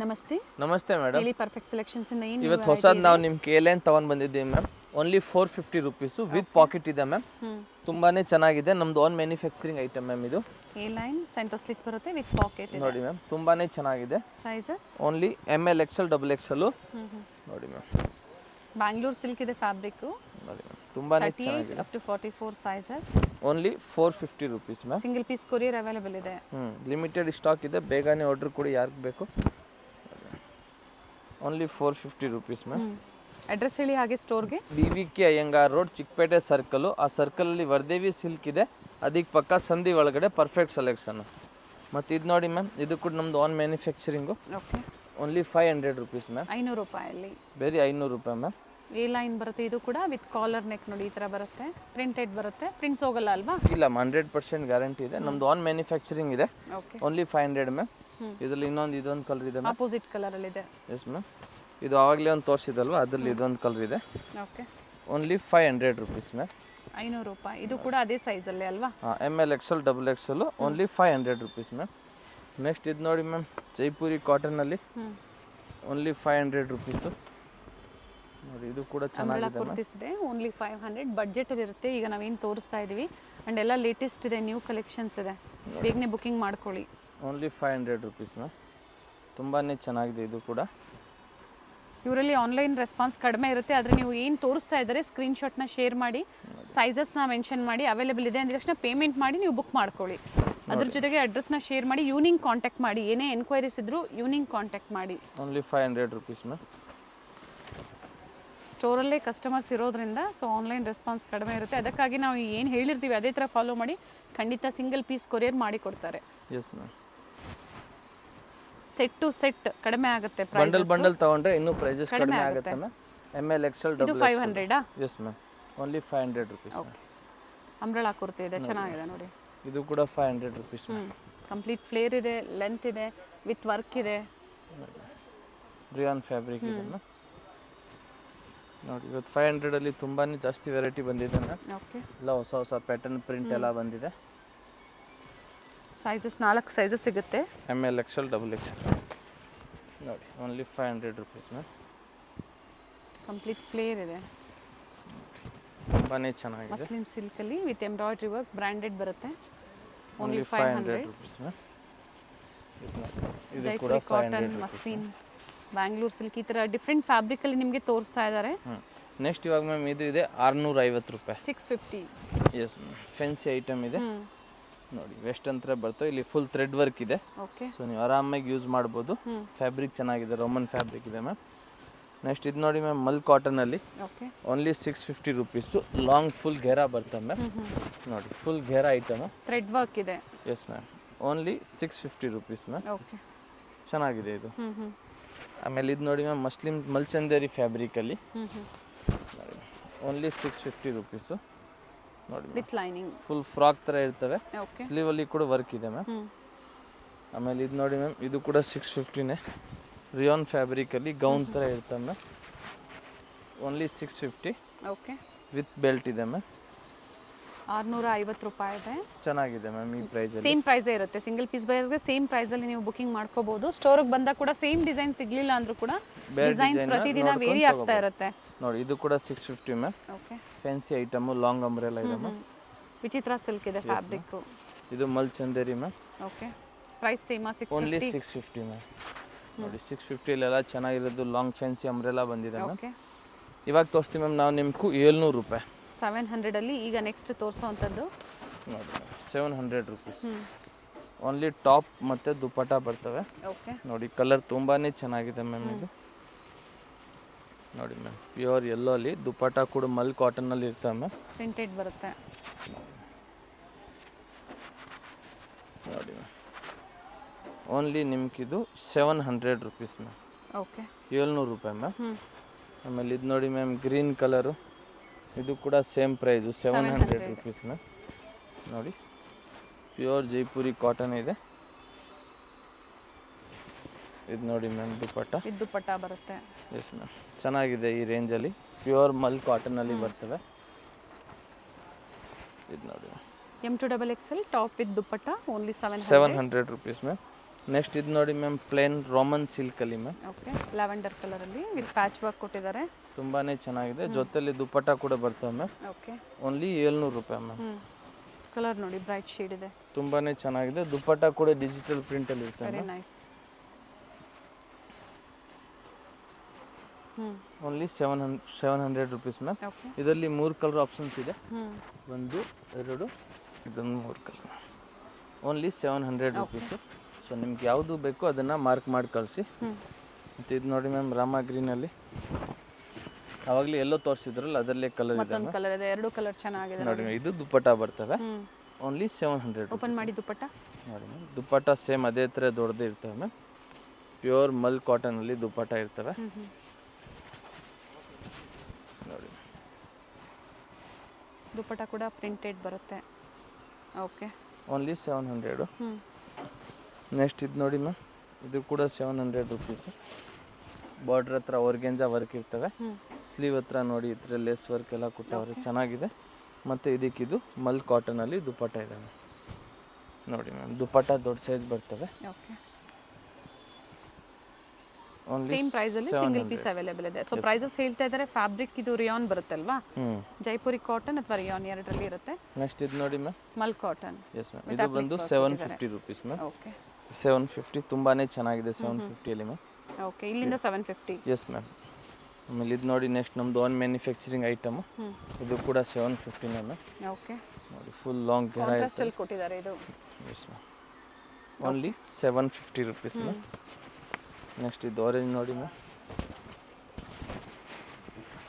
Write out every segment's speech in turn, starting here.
ನಮಸ್ತೆ ನಮಸ್ತೆ ಮೇಡಮ್. ಹೇಳಿ, ಪರ್ಫೆಕ್ಟ್ ಸೆಲೆಕ್ಷನ್ಸ್ ಇಂದ ಏನು ಇವತ್ತು ಹೊಸದು ನಾವು ನಿಮ್ಮ ಕೇಲೇನ್ ತಗೊಂಡ್ ಬಂದಿದ್ದೀವಿ ma'am. Only 450 rupees with pocket ಇದೆ ಮ್ಯಾಮ್. ತುಂಬಾನೇ ಚೆನ್ನಾಗಿದೆ. ನಮ್ದು ಓನ್ ಮ್ಯಾನುಫ್ಯಾಕ್ಚರಿಂಗ್ ಐಟಮ್ ಮ್ಯಾಮ್. ಇದು ಎ ಲೈನ್ ಸೆಂಟರ್ ಸ್ಲಿಟ್ ಬರುತ್ತೆ ವಿತ್ ಪಾಕೆಟ್ ಇದೆ. ನೋಡಿ ಮ್ಯಾಮ್, ತುಂಬಾನೇ ಚೆನ್ನಾಗಿದೆ. Sizes only ML XL XXL. ನೋಡಿ ಮ್ಯಾಮ್, ಬ್ಯಾಂಗ್ಳೂರ್ ಸಿಲ್ಕ್ ಇದೆ ಫ್ಯಾಬ್ರಿಕ್. ನೋಡಿ ಮ್ಯಾಮ್, ತುಂಬಾನೇ 38 ಚೆನ್ನಾಗಿದೆ. Up to 44 sizes. Only 450 rupees ma'am. Single piece courier available ಇದೆ. ಲಿಮಿಟೆಡ್ ಸ್ಟಾಕ್ ಇದೆ, ಬೇಗನೆ ಆರ್ಡರ್ ಕೊಡಿ ಯಾರಿಗೆ ಬೇಕು. Only 450 rupees ma'am. ಅಡ್ರೆಸ್ ಹೇಳಿ ಹಾಗೆ ಸ್ಟೋರ್ಗೆ. BVK Iyengar road, Chickpet circle. ಆ ಸರ್ಕಲಲ್ಲಿ ವರ್ದೇವಿ ಸಿಲ್ಕ್ ಇದೆ, ಅದಕ್ಕೆ ಪಕ್ಕ ಸಂಧಿ ಒಳಗಡೆ ಪರ್ಫೆಕ್ಟ್ ಸೆಲೆಕ್ಷನ್. ಮತ್ತು ಇದು ನೋಡಿ ಮ್ಯಾಮ್, ಇದು ಕೂಡ ನಮ್ದು on manufacturing. Okay, only 500 rupees ma'am. 500 ರೂಪಾಯಲ್ಲಿ ಬೇರೆ 500 ರೂಪಾಯಿ ಮ್ಯಾಮ್. ಎ ಲೈನ್ ಬರುತ್ತೆ. ಇದು ಕೂಡ ವಿತ್ ಕಾಲರ್ ನೆಕ್. ನೋಡಿ ಈ ಥರ ಬರುತ್ತೆ, ಪ್ರಿಂಟೆಡ್ ಬರುತ್ತೆ. ಪ್ರಿಂಟ್ಸ್ ಹೋಗಲ್ಲ ಅಲ್ವಾ? ಇಲ್ಲ, 100% ಗ್ಯಾರಂಟಿ ಇದೆ. ನಮ್ದು ಆನ್ ಮ್ಯಾನುಫ್ಯಾಕ್ಚರಿಂಗ್ ಇದೆ. Okay, only 500 ma'am. ಇದರಲ್ಲಿ ಇದೊಂದು ಕಲರ್ ಇದೆ ಮ್ಯಾಮ್. ಆಪೋಸಿಟ್ ಕಲರ್ ಅಲ್ಲಿ ಇದೆ. Yes ma'am. ಇದು ಆವಾಗಲೇ ಒಂದು ತೋರಿಸಿದಲ್ವಾ, ಅದರಲ್ಲಿ ಇದೊಂದು ಕಲರ್ ಇದೆ. Okay, only 500 rupees ma'am. 500 ರೂಪಾಯಿ. ಇದು ಕೂಡ ಅದೇ ಸೈಜ್ ಅಲ್ಲಿ ಅಲ್ವಾ? ML XL XXL. Only 500 rupees ma'am. Next ಇದು ನೋಡಿ ಮ್ಯಾಮ್, ಜೈಪುರಿ ಕಾಟನಲ್ಲಿ ಓನ್ಲಿ 500 ರುಪೀಸು. ನೋಡಿ, ಇದು ಕೂಡ ಚೆನ್ನಾಗಿದೆ ಕುರ್ತೀಸ್ ಇದೆ. ಓನ್ಲಿ 500 ಬಡ್ಜೆಟ್ ಅಲ್ಲಿ ಇರುತ್ತೆ. ಈಗ ನಾವೇನು ತೋರಿಸ್ತಾ ಇದೀವಿ ಅಂಡ್ ಎಲ್ಲ ಲೇಟೆಸ್ಟ್ ಇದೆ, ನ್ಯೂ ಕಲೆಕ್ಷನ್ಸ್ ಇದೆ. ಬೇಗನೆ ಬುಕಿಂಗ್ ಮಾಡ್ಕೊಳ್ಳಿ. Only 500 rupees ma'am. ತುಂಬಾನೇ ಚೆನ್ನಾಗಿದೆ ಇದು ಕೂಡ. ಇವರಲ್ಲಿ ಆನ್ಲೈನ್ ರೆಸ್ಪಾನ್ಸ್ ಕಡಿಮೆ ಇರುತ್ತೆ, ಆದರೆ ನೀವು ಏನು ತೋರಿಸ್ತಾ ಇದ್ದಾರೆ ಸ್ಕ್ರೀನ್ಶಾಟ್ನ ಶೇರ್ ಮಾಡಿ, ಸೈಜಸ್ನ ಮೆನ್ಷನ್ ಮಾಡಿ, ಅವೈಲೇಬಲ್ ಇದೆ ಅಂದ ತಕ್ಷಣ ಪೇಮೆಂಟ್ ಮಾಡಿ ನೀವು ಬುಕ್ ಮಾಡ್ಕೊಳ್ಳಿ. ಅದ್ರ ಜೊತೆಗೆ ಅಡ್ರೆಸ್ನ ಶೇರ್ ಮಾಡಿ, ಯೂನಿಂಗ್ ಕಾಂಟ್ಯಾಕ್ಟ್ ಮಾಡಿ. ಏನೇ ಎನ್ಕ್ವೈರೀಸ್ ಇದ್ರೂ ಯೂನಿಂಗ್ ಕಾಂಟ್ಯಾಕ್ಟ್ ಮಾಡಿ. Only 500 rupees ma'am. ಸ್ಟೋರಲ್ಲೇ ಕಸ್ಟಮರ್ಸ್ ಇರೋದ್ರಿಂದ ಸೊ ಆನ್ಲೈನ್ ರೆಸ್ಪಾನ್ಸ್ ಕಡಿಮೆ ಇರುತ್ತೆ. ಅದಕ್ಕಾಗಿ ನಾವು ಏನು ಹೇಳಿರ್ತೀವಿ ಅದೇ ಥರ ಫಾಲೋ ಮಾಡಿ, ಖಂಡಿತ ಸಿಂಗಲ್ ಪೀಸ್ ಕೊರಿಯರ್ ಮಾಡಿ ಕೊಡ್ತಾರೆ. Yes ma'am. Set to set ಕಡಿಮೆ ಆಗುತ್ತೆ. ಬಂಡಲ್ ತಗೊಂಡ್ರೆ ಇನ್ನೂ ಪ್ರೈಸಸ್ ಕಡಿಮೆ ಆಗುತ್ತೆ ಮ್ಯಾಮ್. ML XL ಇದು 500 S ma'am. Only 500 rupees. Umbrella kurti ಇದೆ, ಚೆನ್ನಾಗಿದೆ ನೋಡಿ. ಇದು ಕೂಡ 500 ರುಪೀಸ್. ಕಂಪ್ಲೀಟ್ ಫ್ಲೇರ್ ಇದೆ, ಲೆಂತ್ ಇದೆ, ವಿತ್ ವರ್ಕ್ ಇದೆ. ರಿಯಾನ್ ಫ್ಯಾಬ್ರಿಕ್ ಇದೆ ಮ್ಯಾಮ್. ನೋಡಿ, ಇವತ್ತು 500 ಅಲ್ಲಿ ತುಂಬಾನೇ ಜಾಸ್ತಿ ವೆರೈಟಿ ಬಂದಿದೆ ಮ್ಯಾಮ್. ಓಕೆ, ಎಲ್ಲ ಹೊಸ ಪ್ಯಾಟರ್ನ್ ಪ್ರಿಂಟ್ ಎಲ್ಲ ಬಂದಿದೆ. ಸೈಜಸ್ 4 ಸೈಜಸ್ ಸಿಗುತ್ತೆ. ML XL XXL. ನೋಡಿ, only 500 rupees ma'am. Complete flare ಇದೆ, ತುಂಬಾನೇ ಚೆನ್ನಾಗಿದೆ. ಮಸ್ಲಿನ್ ಸಿಲ್ಕ್ ಅಲ್ಲಿ ವಿತ್ ಎಂಬ್ರಾಯ್ಡ್ರಿ ವರ್ಕ್, ಬ್ರಾಂಡೆಡ್ ಬರುತ್ತೆ. Only 500 rupees ma'am. ಇದು ಕೂಡ 500 ಕಾಟನ್, ಮಸ್ಲಿನ್, ಬ್ಯಾಂಗ್ಳೂರ್ ಸಿಲ್ಕ್, ಈ ಥರ ಡಿಫ್ರೆಂಟ್ ಫ್ಯಾಬ್ರಿಕ್ ಅಲ್ಲಿ ನಿಮಗೆ ತೋರಿಸ್ತಾ ಇದ್ದಾರೆ. ನೆಕ್ಸ್ಟ್ ಇವಾಗ ಮ್ಯಾಮ್ ಇದು ಇದೆ 650 ರೂಪಾಯಿ. 650. Yes ma'am. ಫ್ಯಾನ್ಸಿ ಐಟಮ್ ಇದೆ ನೋಡಿ. ವೆಸ್ಟ್ ಅಂತ ಬರ್ತವೆ, ಇಲ್ಲಿ ಫುಲ್ ಥ್ರೆಡ್ ವರ್ಕ್ ಇದೆ. ಓಕೆ, ಸೊ ನೀವು ಆರಾಮಾಗಿ ಯೂಸ್ ಮಾಡ್ಬೋದು. ಫ್ಯಾಬ್ರಿಕ್ ಚೆನ್ನಾಗಿದೆ, ರೋಮನ್ ಫ್ಯಾಬ್ರಿಕ್ ಇದೆ ಮ್ಯಾಮ್. ನೆಕ್ಸ್ಟ್ ಇದು ನೋಡಿ ಮ್ಯಾಮ್, ಮಲ್ ಕಾಟನಲ್ಲಿ okay, only 650 rupees. Long full ಘೇರಾ ಬರ್ತವೆ ಮ್ಯಾಮ್. ನೋಡಿ, ಫುಲ್ ಘೇರಾ ಐಟಮು, ಥ್ರೆಡ್ ವರ್ಕ್ ಇದೆ. Yes ma'am. Only 650 rupees ma'am. Okay, ಚೆನ್ನಾಗಿದೆ ಇದು. ಆಮೇಲೆ ಇದು ನೋಡಿ ಮ್ಯಾಮ್, ಮಸ್ಲಿಮ್ ಮಲ್ಚಂದೇರಿ ಫ್ಯಾಬ್ರಿಕಲ್ಲಿ ಓನ್ಲಿ 650 ರುಪೀಸು. ನೋಡಿ, ವಿತ್ ಲೈನಿಂಗ್ ಫುಲ್ ಫ್ರಾಕ್ ಥರ ಇರ್ತವೆ. ಓಕೆ, ಸ್ಲೀವಲ್ಲಿ ಕೂಡ ವರ್ಕ್ ಇದೆ ಮ್ಯಾಮ್. ಆಮೇಲೆ ಇದು ನೋಡಿ ಮ್ಯಾಮ್, ಇದು ಕೂಡ 650ನೇ. ರಿಯಾನ್ ಫ್ಯಾಬ್ರಿಕಲ್ಲಿ ಗೌನ್ ಥರ ಇರ್ತವೆ ma'am. Only 650. Okay, with belt ಇದೆ ಮ್ಯಾಮ್. 650 ರೂಪಾಯಿ ಇದೆ. ಚೆನ್ನಾಗಿದೆ ಮ್ಯಾಮ್. ಈ ಪ್ರೈಸ್ ಸೇಮ್ ಪ್ರೈಸೇ ಇರುತ್ತೆ. ಸಿಂಗಲ್ ಪೀಸ್ ಬೈಸ್ಗೆ ಸೇಮ್ ಪ್ರೈಸಲ್ಲಿ ನೀವು ಬುಕಿಂಗ್ ಮಾಡ್ಕೋಬಹುದು. ಸ್ಟೋರಿಗೆ ಬಂದಾಗ ಕೂಡ ಸೇಮ್ ಡಿಸೈನ್ ಸಿಗ್ಲಿಲ್ಲ ಅಂದ್ರೂ ಕೂಡ ಡಿಸೈನ್ಸ್ ಪ್ರತಿದಿನ ವೇರಿ ಆಗ್ತಾ ಇರುತ್ತೆ. ನೋಡಿ, ಇದು ಕೂಡ 650 ma'am. Okay, fancy item, long umbrella ಇದೆ ಮ್ಯಾಮ್. ವಿಚಿತ್ರ ಸಿಲ್ಕ್ ಇದೆ ಫ್ಯಾಬ್ರಿಕ್. ಇದು ಮಲ್ಚಂದೇರಿ ma'am. Okay, price same only 650 ma'am. ನೋಡಿ, 650 ಎಲ್ಲ ಚೆನ್ನಾಗಿರೋದು ಲಾಂಗ್ ಫ್ಯಾನ್ಸಿ ಅಂಬ್ರೆಲಾ ಬಂದಿದೆ ಮ್ಯಾಮ್. ಓಕೆ, ಇವಾಗ ತೋರಿಸ್ತೀವಿ ಮ್ಯಾಮ್ ನಾವು ನಿಮ್ಗೂ 700 ರೂಪಾಯಿ. 700 ಅಲ್ಲಿ ಈಗ ನೆಕ್ಸ್ಟ್ ತೋರಿಸೋವಂಥದ್ದು ನೋಡಿ, 700 ರುಪೀಸ್. ಓನ್ಲಿ ಟಾಪ್ ಮತ್ತು ದುಪ್ಪಟ್ಟ ಬರ್ತವೆ. ಓಕೆ, ನೋಡಿ, ಕಲರ್ ತುಂಬಾನೇ ಚೆನ್ನಾಗಿದೆ ಮ್ಯಾಮ್. ಇದು ನೋಡಿ ಮ್ಯಾಮ್, ಪ್ಯೂರ್ ಯೆಲ್ಲೋ ಅಲ್ಲಿ ದುಪ್ಪಟ್ಟ ಕೂಡ ಮಲ್ ಕಾಟನಲ್ಲಿ ಇರ್ತವೆ ಮ್ಯಾಮ್. ಪ್ರಿಂಟೆಡ್ ಬರುತ್ತೆ. ನೋಡಿ ಮ್ಯಾಮ್, ಓನ್ಲಿ ನಿಮ್ಗಿದು 700 ರುಪೀಸ್ ಮ್ಯಾಮ್. ಓಕೆ, 700 ರೂಪಾಯಿ ಮ್ಯಾಮ್. ಆಮೇಲೆ ಇದು ನೋಡಿ ಮ್ಯಾಮ್, ಗ್ರೀನ್ ಕಲರು, ಇದು ಕೂಡ ಸೇಮ್ ಪ್ರೈಸು 700 ರುಪೀಸ್ ಮ್ಯಾಮ್. ನೋಡಿ, ಪ್ಯೂರ್ ಜೈಪುರಿ ಕಾಟನ್ ಇದೆ. ಇದು ನೋಡಿ ಮ್ಯಾಮ್, ದುಪ್ಪಟ್ಟ. ಇದು ದುಪ್ಪಟ್ಟ ಬರುತ್ತೆ. ಎಸ್ ಮ್ಯಾಮ್, ಚೆನ್ನಾಗಿದೆ ಈ ರೇಂಜಲ್ಲಿ. ಪ್ಯೂರ್ ಮಲ್ ಕಾಟನಲ್ಲಿ ಬರ್ತವೆ. ಇದು ನೋಡಿ, M2 XXL top with dupatta only 700 rupees ma'am. Next ಇದು ನೋಡಿ ಮ್ಯಾಮ್ ಪ್ಲೇನ್ ರೋಮನ್ ಸಿಲ್ಕಲ್ಲಿ ಮ್ಯಾಮ್. ಓಕೆ, ಲ್ಯಾವೆಂಡರ್ ಕಲರಲ್ಲಿ ವಿತ್ ಪ್ಯಾಚ್ ವರ್ಕ್ ಕೊಟ್ಟಿದ್ದಾರೆ. ತುಂಬಾ ಚೆನ್ನಾಗಿದೆ. ಜೊತೆಲಿ ದುಪ್ಪಟ್ಟ ಕೂಡ ಬರ್ತವೆ ಮ್ಯಾಮ್. ಓಕೆ, ಓನ್ಲಿ 700 ರೂಪಾಯಿ ಮ್ಯಾಮ್. ಕಲರ್ ನೋಡಿ ಬ್ರೈಟ್ ಶೇಡ್ ಇದೆ. ತುಂಬಾ ಚೆನ್ನಾಗಿದೆ. ದುಪ್ಪಟ್ಟ ಕೂಡ ಡಿಜಿಟಲ್ ಪ್ರಿಂಟಲ್ಲಿ ಇರ್ತದೆ. Very nice. Only 700 rupees ma'am. Okay, ಇದರಲ್ಲಿ 3 ಕಲರ್ ಆಪ್ಷನ್ಸ್ ಇದೆ. 1 2 ಇದೊಂದು 3 ಕಲರ್. Only 700 rupees. ಸೊ ನಿಮ್ಗೆ ಯಾವುದು ಬೇಕೋ ಅದನ್ನು ಮಾರ್ಕ್ ಮಾಡಿ ಕಳಿಸಿ. ಮತ್ತು ಇದು ನೋಡಿ ಮ್ಯಾಮ್ ರಾಮ ಗ್ರೀನಲ್ಲಿ ಆವಾಗಲೇ ಎಲ್ಲೋ ತೋರಿಸಿದ್ರಲ್ಲ ಅದರಲ್ಲೇ ಕಲರ್ ಇದೆ. ಮತ್ತೊಂದು ಕಲರ್ ಇದೆ. ಎರಡು ಕಲರ್ ಚೆನ್ನಾಗಿದೆ ನೋಡಿ. ಇದು ದುಪ್ಪಟ್ಟ ಬರ್ತವೆ. ಓನ್ಲಿ 700. ಓಪನ್ ಮಾಡಿ ದುಪ್ಪಟ್ಟ ನೋಡಿ ಮ್ಯಾಮ್. ದುಪ್ಪಟ್ಟ ಸೇಮ್ ಅದೇ ಥರ ದೊಡ್ಡದೇ ಇರ್ತವೆ ಮ್ಯಾಮ್. ಪ್ಯೂರ್ ಮಲ್ ಕಾಟನಲ್ಲಿ ದುಪ್ಪಟ್ಟ ಇರ್ತವೆ. ನೋಡಿ ದುಪ್ಪಟ್ಟ ಕೂಡ ಪ್ರಿಂಟೆಡ್ ಬರುತ್ತೆ. Okay, only 700. ನೆಕ್ಸ್ಟ್ ಇದು ನೋಡಿ ಮ್ಯಾಮ್. ಇದು ಕೂಡ 700 ರೂಪೀಸು. ಬಾರ್ಡ್ರ್ ಹತ್ರ ಆರ್ಗೆಂಜಾ ವರ್ಕ್ ಇರ್ತವೆ. ಸ್ಲೀವ್ ಹತ್ರ ನೋಡಿ ಈ ಥರ ಲೇಸ್ ವರ್ಕ್ ಎಲ್ಲ ಕೊಟ್ಟವ್ರೆ. ಚೆನ್ನಾಗಿದೆ. ಮತ್ತು ಇದಕ್ಕಿದು ಮಲ್ ಕಾಟನಲ್ಲಿ ದುಪ್ಪಟ್ಟ ಇದೆ ಮ್ಯಾಮ್. ನೋಡಿ ಮ್ಯಾಮ್, ದುಪ್ಪಟ್ಟ ದೊಡ್ಡ ಸೈಜ್ ಬರ್ತವೆ. ಓಕೆ, ಓನ್ಲಿ ಸೇಮ್ ಪ್ರೈಸ್ ಅಲ್ಲಿ ಸಿಂಗಲ್ ಪೀಸ್ ಅವೈಲೇಬಲ್ ಇದೆ. ಸೊ ಪ್ರೈಸಸ್ ಹೇಳ್ತಾ ಇದ್ದಾರೆ. ಫ್ಯಾಬ್ರಿಕ್ ಇದು ರಿಯಾನ್ ಬರುತ್ತಲ್ವಾ, ಜೈಪುರಿ ಕಾಟನ್ ಅಥವಾ ರಿಯಾನ್ ಎರಡರಲ್ಲಿ ಇರುತ್ತೆ. ನೆಕ್ಸ್ಟ್ ಇದು ನೋಡಿ ಮ್ಯಾಮ್. ಮಲ್ ಕಾಟನ್. S ma'am. ಇದು ಬಂದು 750 ರೂಪೀಸ್ ಮ್ಯಾಮ್. ಓಕೆ, 750 ತುಂಬಾ ಚೆನ್ನಾಗಿದೆ. 750ಅಲ್ಲಿ ಮ್ಯಾಮ್. ಓಕೆ, ಇಲ್ಲಿಂದ 750. Yes ma'am. ಆಮೇಲೆ ಇದು ನೋಡಿ ನೆಕ್ಸ್ಟ್ ನಮ್ಮದು ಓನ್ ಮ್ಯಾನುಫ್ಯಾಕ್ಚರಿಂಗ್ ಐಟಮು. ಇದು ಕೂಡ 750 ಮ್ಯಾಮ್. ಓಕೆ, ನೋಡಿ ಫುಲ್ ಲಾಂಗ್ ಗೆರ ಕಾಂಟ್ರಾಸ್ಟ್ ಅಲ್ಲಿ ಕೊಟ್ಟಿದ್ದಾರೆ ಇದು. S ma'am. Only 750 rupees ma'am. Next ಇದು ಆರೆಂಜ್ ನೋಡಿ ಮ್ಯಾಮ್.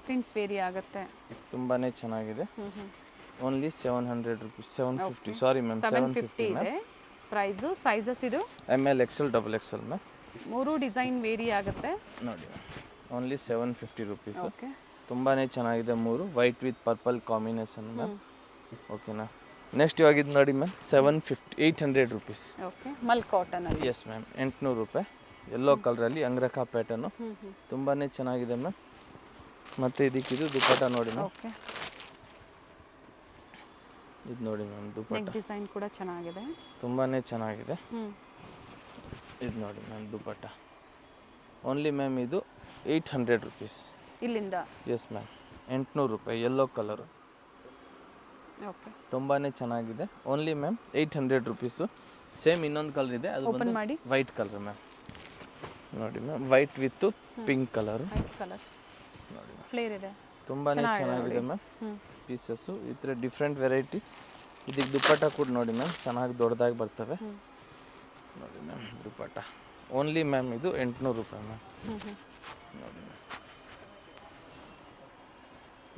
ಪ್ರಿಂಟ್ಸ್ ವೇರಿ ಆಗುತ್ತೆ. ತುಂಬಾ ಚೆನ್ನಾಗಿದೆ. Only 700 rupees. 750 sorry ma'am. 750 ಇದೆ ಪ್ರೈಸು. ಸೈಜಸ್ ಇದು ML XL XXL ಮ್ಯಾಮ್. ಮೂರು ಡಿಸೈನ್ ವೇರಿ ಆಗುತ್ತೆ ನೋಡಿ. Only 750 rupees. ಓಕೆ, ತುಂಬಾ ಚೆನ್ನಾಗಿದೆ. ಮೂರು white with purple combination ma'am. ಓಕೆನಾ. ನೆಕ್ಸ್ಟ್ ಇವಾಗ ಇದು ನೋಡಿ ಮ್ಯಾಮ್. 800 ರೂಪೀಸ್. ಓಕೆ, ಮಲ್ ಕಾಟನ್ ಅಲ್ಲಿ. Yes ma'am. 800 ರೂಪಾಯಿ. ಯೆಲ್ಲೋ ಕಲರಲ್ಲಿ ಅಂಗ್ರಕ ಪ್ಯಾಟರ್ನು. ತುಂಬಾ ಚೆನ್ನಾಗಿದೆ ಮ್ಯಾಮ್. ಮತ್ತು ಇದಕ್ಕಿದು ದುಪ್ಪಟ್ಟ ನೋಡಿ ಮ್ಯಾಮ್. ಓಕೆ, ಇದು ನೋಡಿ ಮ್ಯಾಮ್ ದುಪ್ಪಟ್ಟ. ನೆಕ್ ಡಿಸೈನ್ ಕೂಡ ಚೆನ್ನಾಗಿದೆ. ತುಂಬಾ ಚೆನ್ನಾಗಿದೆ. ಇದು ನೋಡಿ ಮ್ಯಾಮ್ ದುಪ್ಪಟ್ಟ. ಓನ್ಲಿ ಮ್ಯಾಮ್ ಇದು 800 ರೂಪೀಸ್. ಇಲ್ಲಿಂದ. Yes ma'am. 800 ರೂಪಾಯಿ. Yellow colour. ಓಕೆ, ತುಂಬಾ ಚೆನ್ನಾಗಿದೆ. Only ma'am 800 rupees. ಸೇಮ್ ಇನ್ನೊಂದು ಕಲರ್ ಇದೆ. ಅದು ಓಪನ್ ಮಾಡಿ. White colour ma'am. ನೋಡಿ ma'am. White with pink colour. Nice colours. ನೋಡಿ ಫ್ಲೇರ್ ಇದೆ. ತುಂಬಾ ಚೆನ್ನಾಗಿದೆ ಮ್ಯಾಮ್. ಪೀಸಸ್ಸು ಈ ಥರ ಡಿಫ್ರೆಂಟ್ ವೆರೈಟಿ. ಇದಕ್ಕೆ ದುಪ್ಪಟ್ಟ ಕೂಡ ನೋಡಿ ಮ್ಯಾಮ್. ಚೆನ್ನಾಗಿ ದೊಡ್ಡದಾಗಿ ಬರ್ತವೆ. ನೋಡಿ ಮ್ಯಾಮ್ ದುಪ್ಪಟ್ಟ. ಓನ್ಲಿ ಮ್ಯಾಮ್ ಇದು 800 ರೂಪಾಯಿ ಮ್ಯಾಮ್. ನೋಡಿ ಮ್ಯಾಮ್.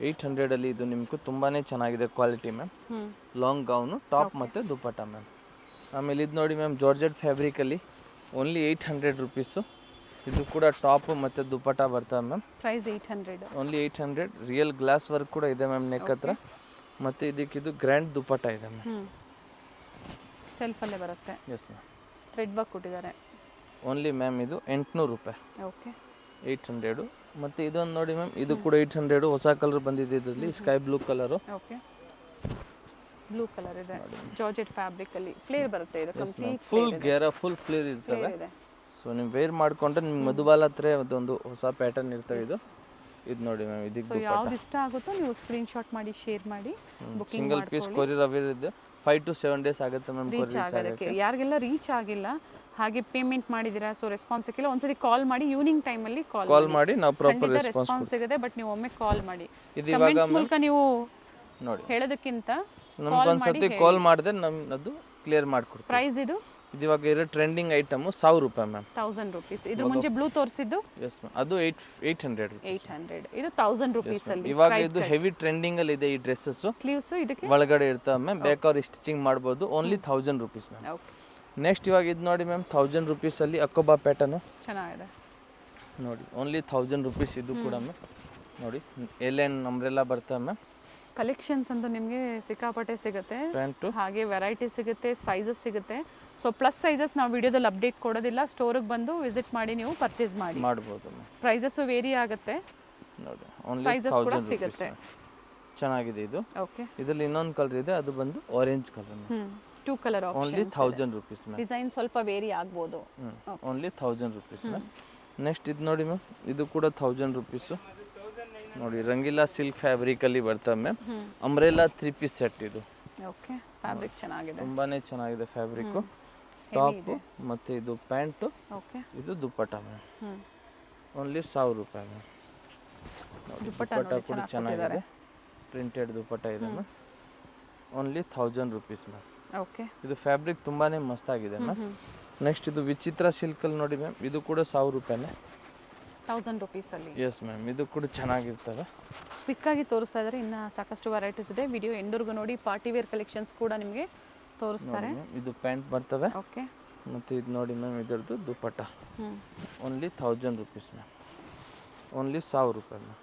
800ಅಲ್ಲಿ ಇದು ನಿಮಗೂ ತುಂಬಾ ಚೆನ್ನಾಗಿದೆ quality ma'am. Long gown top ಮತ್ತು ದುಪ್ಪಟ್ಟ ಮ್ಯಾಮ್. ಆಮೇಲೆ ಇದು ನೋಡಿ ಮ್ಯಾಮ್. ಜಾರ್ಜೆಟ್ ಫ್ಯಾಬ್ರಿಕಲ್ಲಿ ಓನ್ಲಿ 800 ರೂಪೀಸು. ಇದು ಕೂಡ ಟಾಪ್ ಮತ್ತು ದುಪ್ಪಟ್ಟ ಬರ್ತವೆ ma'am. Price 800. Only 800. Real glass work ಕೂಡ ಇದೆ ಮ್ಯಾಮ್ ನೆಕ್ ಹತ್ರ. ಮತ್ತು ಇದಕ್ಕಿದು ಗ್ರ್ಯಾಂಡ್ ದುಪ್ಪಟ್ಟ ಇದೆ ಮ್ಯಾಮ್. ಸೆಲ್ಫಲ್ಲೇ ಬರುತ್ತೆ. Yes ma'am. ಥ್ರೆಡ್ ವರ್ಕ್ ಕೊಟ್ಟಿದ್ದಾರೆ. ಓನ್ಲಿ ಮ್ಯಾಮ್ ಇದು 800 ರೂಪಾಯಿ. ಓಕೆ, 800. ಮತ್ತು ಇದೊಂದು ನೋಡಿ ಮ್ಯಾಮ್. ಇದು ಕೂಡ 800. ಹೊಸ ಕಲರ್ ಬಂದಿದೆ ಇದರಲ್ಲಿ. Sky blue colour. Okay, blue colour ಇದೆ. ಜಾರ್ಜೆಟ್ ಫ್ಯಾಬ್ರಿಕ್ ಅಲ್ಲಿ ಫ್ಲೇರ್ ಬರುತ್ತೆ. ಇದು ಕಂಪ್ಲೀಟ್ ಫುಲ್ ಗೇರ ಫುಲ್ ಫ್ಲೇರ್ ಇರ್ತವೆ. ಇದೆ. ಸೊ ನೀವು ವೇರ್ ಮಾಡಿಕೊಂಡ್ರೆ ನಿಮ್ಮ ಮಧುಬಾಲ ಹತ್ರ ಅದೊಂದು ಹೊಸ ಪ್ಯಾಟರ್ನ್ ಇರ್ತವೆ. ಇದು ನೋಡಿ ಮ್ಯಾಮ್. ಇದಕ್ಕೆ ಸೊ ಯಾವ್ದು ಇಷ್ಟ ಆಗುತ್ತೋ ನೀವು ಸ್ಕ್ರೀನ್ ಶಾಟ್ ಮಾಡಿ ಶೇರ್ ಮಾಡಿ booking single piece courier avail ಇದೆ. 5 to 7 days ಆಗುತ್ತೆ ಮ್ಯಾಮ್ ರೀಚ್ ಆಗೋದಕ್ಕೆ. ಯಾರಿಗೆಲ್ಲ ರೀಚ್ ಆಗಿಲ್ಲ ಹಾಗೆ ಪೇಮೆಂಟ್ ಮಾಡಿದ್ದೀರಾ, ಸೊ ರೆಸ್ಪಾನ್ಸ್ ಸಿಕ್ಕಿಲ್ಲ, ಒಂದ್ಸತಿ ಕಾಲ್ ಮಾಡಿ. ಈವ್ನಿಂಗ್ ಟೈಮಲ್ಲಿ ಕಾಲ್ ಮಾಡಿ ನಾವು ಪ್ರಾಪರ್ ರೆಸ್ಪಾನ್ಸ್ ಸಿಗುತ್ತೆ. ಬಟ್ ನೀವು ಒಮ್ಮೆ ಕಾಲ್ ಮಾಡಿ. ಇದು ಇವಾಗ ಮೂಲಕ ನೀವು ನೋಡಿ ಹೇಳೋದಕ್ಕಿಂತ ನಮ್ಗೊಂದ್ಸತಿ ಕಾಲ್ ಮಾಡಿದ್ರೆ ಅದು ಕ್ಲಿಯರ್ ಮಾಡ್ಕೊಡ್ತೀವಿ. ಪ್ರೈಸ್ ಇದು ಇವಾಗ ಇರೋ ಟ್ರೆಂಡಿಂಗ್ ಐಟಮು 1000 ರೂಪಾಯಿ ಮ್ಯಾಮ್. 1000 ರೂಪೀಸ್. ಇದ್ರ ಮುಂಚೆ ಬ್ಲೂ ತೋರಿಸಿದ್ದು ಎಸ್ ಮ್ಯಾಮ್. ಅದು 800. 800. ಇದು 1000 ರೂಪೀಸ್ ಅಲ್ಲಿ. ಇವಾಗ ಇದು ಹೆವಿ ಟ್ರೆಂಡಿಂಗ್ ಅಲ್ಲಿ ಇದೆ ಈ ಡ್ರೆಸ್ಸಸ್. ಸ್ಲೀವ್ಸ್ ಇದಕ್ಕೆ ಒಳಗಡೆ ಇರ್ತವೆ ಮ್ಯಾಮ್. ಬೇಕಾದ್ರೆ ಸ್ಟಿಚಿಂಗ್ ಮಾಡ್ಬೋದು. Only 1000 rupees ma'am. Okay, next ಇವಾಗ ಇದು ನೋಡಿ ಮ್ಯಾಮ್. 1000 ರೂಪೀಸಲ್ಲಿ ಅಕೋಬಾ ಪ್ಯಾಟರ್ನು ಚೆನ್ನಾಗಿದೆ ನೋಡಿ. Only 1000 rupees. ಇದು ಕೂಡ ಮ್ಯಾಮ್ ನೋಡಿ. ಎಲೆನ್ ಅಂಬ್ರೆಲ್ಲಾ ಬರ್ತವೆ ಮ್ಯಾಮ್. ಕಲೆಕ್ಷನ್ಸ್ ಅಂತೂ ನಿಮಗೆ ಸಿಕ್ಕಾಪಟ್ಟೆ ಸಿಗುತ್ತೆ. ಪ್ಯಾಂಟು ಹಾಗೆ ವೆರೈಟಿ ಸಿಗುತ್ತೆ, ಸೈಜಸ್ ಸಿಗುತ್ತೆ. ಸೊ ಪ್ಲಸ್ ಸೈಜಸ್ ನಾವು ವಿಡಿಯೋದಲ್ಲಿ ಅಪ್ಡೇಟ್ ಕೊಡೋದಿಲ್ಲ. ಸ್ಟೋರಿಗೆ ಬಂದು ವಿಸಿಟ್ ಮಾಡಿ ನೀವು ಪರ್ಚೇಸ್ ಮಾಡ್ಬೋದು ಮ್ಯಾಮ್. ಪ್ರೈಸಸ್ಸು ವೇರಿ ಆಗುತ್ತೆ ನೋಡಿ. ಓನ್ಲಿ ಸೈಜಸ್ ಕೂಡ 1000 ಸಿಗುತ್ತೆ. ಚೆನ್ನಾಗಿದೆ ಇದು. ಓಕೆ, ಇದರಲ್ಲಿ ಇನ್ನೊಂದು ಕಲರ್ ಇದೆ. ಅದು ಬಂದು orange colour. Two colour only option 1000 rupees ma'am. Design ಸ್ವಲ್ಪ ವೇರಿ ಆಗ್ಬೋದು. Only 1000 rupees ma'am. ನೆಕ್ಸ್ಟ್ ಇದು ನೋಡಿ ಮ್ಯಾಮ್, ಇದು ಕೂಡ 1000 ರುಪೀಸು. ನೋಡಿ ರಂಗಿಲಾ ಸಿಲ್ಕ್ ಫ್ಯಾಬ್ರಿಕಲ್ಲಿ ಬರ್ತವೆ ಮ್ಯಾಮ್. ಅಂಬ್ರೆಲಾ 3 ಪೀಸ್ ಸೆಟ್ ಇದು. ಓಕೆ, ಫ್ಯಾಬ್ರಿಕ್ ಚೆನ್ನಾಗಿದೆ, ತುಂಬಾನೇ ಚೆನ್ನಾಗಿದೆ ಫ್ಯಾಬ್ರಿಕ್ಕು. ಟಾಪ್ ಮತ್ತು ಇದು ಪ್ಯಾಂಟು, ಓಕೆ, ಇದು ದುಪ್ಪಟ್ಟ ಮ್ಯಾಮ್. ಓನ್ಲಿ 1000 ರೂಪಾಯಿ ಮ್ಯಾಮ್. ದುಪ್ಪಟ್ಟ ಕೂಡ ಚೆನ್ನಾಗಿದೆ, ಪ್ರಿಂಟೆಡ್ ದುಪ್ಪಟ್ಟ ಇದೆ ma'am. Only 1000 rupees ma'am. Okay, ಇದು ಫ್ಯಾಬ್ರಿಕ್ ತುಂಬಾನೇ ಮಸ್ತಾಗಿದೆ ಮ್ಯಾಮ್. ನೆಕ್ಸ್ಟ್ ಇದು ವಿಚಿತ್ರ ಸಿಲ್ಕಲ್ಲಿ ನೋಡಿ ಮ್ಯಾಮ್, ಇದು ಕೂಡ 1000 ರೂಪಾಯಿನೇ. 1000 ರುಪೀಸಲ್ಲಿ. ಎಸ್ ಮ್ಯಾಮ್, ಇದು ಕೂಡ ಚೆನ್ನಾಗಿರ್ತವೆ. ಕ್ವಿಕ್ಕಾಗಿ ತೋರಿಸ್ತಾ ಇದ್ದಾರೆ, ಇನ್ನು ಸಾಕಷ್ಟು ವೆರೈಟೀಸ್ ಇದೆ. ವಿಡಿಯೋ ಎಂಡರ್ಗೂ ನೋಡಿ. ಪಾರ್ಟಿ ವೇರ್ ಕಲೆಕ್ಷನ್ಸ್ ಕೂಡ ನಿಮಗೆ ತೋರಿಸ್ತಾರೆ. ಇದು ಪ್ಯಾಂಟ್ ಬರ್ತವೆ. ಓಕೆ, ಮತ್ತು ಇದು ನೋಡಿ ಮ್ಯಾಮ್, ಇದರದ್ದು dupatta. Only 1000 rupees ma'am. Only 1000 ರೂಪಾಯಿ ಮ್ಯಾಮ್.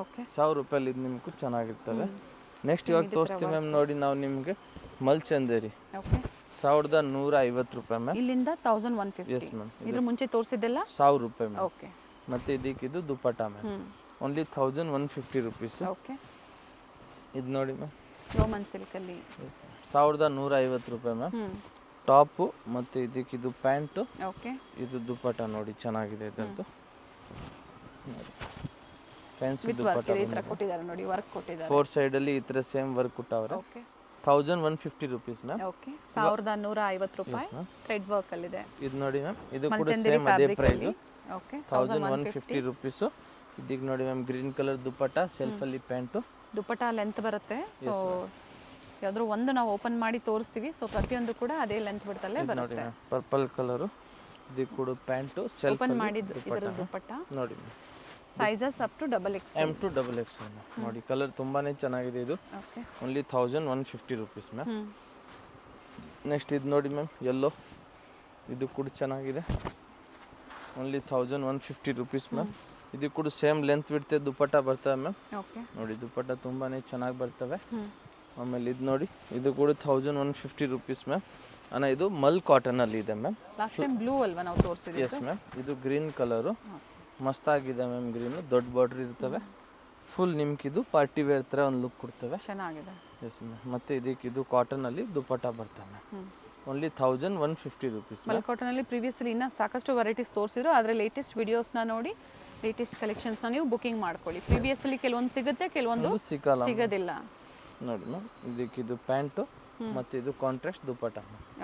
ಓಕೆ, 1000 ರೂಪಾಯಲ್ಲಿ ಇದು ನಿಮಗೂ ಚೆನ್ನಾಗಿರ್ತವೆ. ನೆಕ್ಸ್ಟ್ ಇವಾಗ ತೋರಿಸ್ತೀವಿ ಮ್ಯಾಮ್. ನೋಡಿ ನಾವು ನಿಮಗೆ ಮಲ್ಚಂದೇರಿ ಓಕೆ, 1150 ರೂಪಾಯಿ ಮ್ಯಾಮ್. ಇಲ್ಲಿಂದ 1150. Yes ma'am. ಇದ್ರ ಮುಂಚೆ ತೋರಿಸಿದ್ದೆಲ್ಲ 1000 ರೂಪಾಯಿ ಮ್ಯಾಮ್. ಓಕೆ, ಮತ್ತು ಇದಕ್ಕಿದು ದುಪ್ಪಟ್ಟ ಮ್ಯಾಮ್. Only 1150 rupees. ಓಕೆ, ಇದು ನೋಡಿ ಮ್ಯಾಮ್, ರೋಮನ್ ಸಿಲ್ಕಲ್ಲಿ 1150 ರೂಪಾಯಿ ಮ್ಯಾಮ್. ಟಾಪು ಮತ್ತು ಇದಕ್ಕಿದು ಪ್ಯಾಂಟು, ಓಕೆ, ಇದು ದುಪ್ಪಟ್ಟ ನೋಡಿ ಚೆನ್ನಾಗಿದೆ ಇದರದ್ದು. ಫ್ಯಾನ್ಸಿ ವಿತ್ ವರ್ಕ್ ಇದೆ, ಈ ಥರ ಕೊಟ್ಟಿದ್ದಾರೆ ನೋಡಿ, ವರ್ಕ್ ಕೊಟ್ಟಿದ್ದಾರೆ. 4 ಸೈಡಲ್ಲಿ ಈ ಥರ ಸೇಮ್ ವರ್ಕ್ ಕೊಟ್ಟವ್ರೆ. Okay, 1150 rupees ma'am. ಓಕೆ, 1150 ರೂಪಾಯಿ ಥ್ರೆಡ್ ವರ್ಕ್ ಅಲ್ಲಿದೆ. ಇದು ನೋಡಿ ಮ್ಯಾಮ್, ಇದು ಕೂಡ ಸೇಮ್ ಅದೇ ಪ್ರೈಸ್. Okay, 1150 rupees. ಇದಕ್ಕೆ ನೋಡಿ ಮ್ಯಾಮ್, ಗ್ರೀನ್ ಕಲರ್ ದುಪ್ಪಟ್ಟ, ಸೆಲ್ಫಲ್ಲಿ ಪ್ಯಾಂಟು. ದುಪ್ಪಟ್ಟ ಲೆಂತ್ ಬರುತ್ತೆ. ಸೊ ಯಾವ್ದಾದ್ರು ಒಂದು ನಾವು ಓಪನ್ ಮಾಡಿ ತೋರಿಸ್ತೀವಿ. ಸೊ ಪ್ರತಿಯೊಂದು ಕೂಡ ಅದೇ ಲೆಂತ್ ಬಿಡ್ತಲ್ಲೇ ನೋಡಿ ಬರುತ್ತೆ. Ma'am, purple colour. ಇದಕ್ಕೆ ಕೂಡ ಪ್ಯಾಂಟು, ಸೆಲ್ಫ್ ಓಪನ್ ಮಾಡಿದ್ದು ಇದರ ದುಪ್ಪಟ್ಟ. ನೋಡಿ ma'am, sizes up to XXL. M to XXL ನೋಡಿ. ಕಲರ್ ತುಂಬಾನೇ ಚೆನ್ನಾಗಿದೆ ಇದು. Okay, only 1150 rupees ma'am. Next ಇದು ನೋಡಿ ಮ್ಯಾಮ್, ಯೆಲ್ಲೋ. ಇದು ಕೂಡ ಚೆನ್ನಾಗಿದೆ. Only 1150 rupees ma'am. ಇದು ಕೂಡ ಸೇಮ್ ಲೆಂತ್ ಬಿಡ್ತೆ ದುಪ್ಪಟ್ಟ ಬರ್ತವೆ ಮ್ಯಾಮ್. ಓಕೆ, ನೋಡಿ ದುಪ್ಪಟ್ಟ ತುಂಬಾನೇ ಚೆನ್ನಾಗಿ ಬರ್ತವೆ. ಆಮೇಲೆ ಇದು ನೋಡಿ, ಇದು ಕೂಡ 1150 ರುಪೀಸ್ ಮ್ಯಾಮ್. ಅಣ್ಣ ಇದು ಮಲ್ ಕಾಟನಲ್ಲಿ ಇದೆ ಮ್ಯಾಮ್. ಲಾಸ್ಟ್ ಟೈಮ್ ಬ್ಲೂ ಅಲ್ವಾ ನಾವು ತೋರಿಸಿದ್ವಿ? Yes ma'am. ಇದು ಗ್ರೀನ್ ಕಲರು, ಮಸ್ತಾಗಿದೆ ಮ್ಯಾಮ್. ಗ್ರೀನು ದೊಡ್ಡ ಬಾರ್ಡ್ರ್ ಇರ್ತವೆ. ಫುಲ್ ನಿಮ್ಗಿದು ಪಾರ್ಟಿ ವೇರ್ ಥರ ಒಂದು ಲುಕ್ ಕೊಡ್ತವೆ. ಚೆನ್ನಾಗಿದೆ. Yes ma'am. ಮತ್ತು ಇದಕ್ಕೆ ಇದು ಕಾಟನಲ್ಲಿ ದುಪ್ಪಟ್ಟ ಬರ್ತವೆ. Only 1150 rupees. ಮಲ್ ಕಾಟನಲ್ಲಿ ಪ್ರೀವಿಯಸ್ಲಿ ಇನ್ನೂ ಸಾಕಷ್ಟು ವೆರೈಟೀಸ್ ತೋರಿಸಿದ್ರು. ಆದರೆ ಲೇಟೆಸ್ಟ್ ವಿಡಿಯೋಸ್ನ ನೋಡಿ ಲೇಟೆಸ್ಟ್ ಕಲೆಕ್ಷನ್ಸ್ನ ನೀವು ಬುಕಿಂಗ್ ಮಾಡ್ಕೊಳ್ಳಿ. ಪ್ರೀವಿಯಸ್ಲಿ ಕೆಲವೊಂದು ಸಿಗುತ್ತೆ, ಕೆಲವೊಂದು ಸಿಗೋದಿಲ್ಲ. ನೋಡಿ ಮ್ಯಾಮ್, ಇದಕ್ಕೆ ಇದು ಪ್ಯಾಂಟು ಮತ್ತು ಇದು ಕಾಂಟ್ರಾಸ್ಟ್ ದುಪ್ಪಟ್ಟ.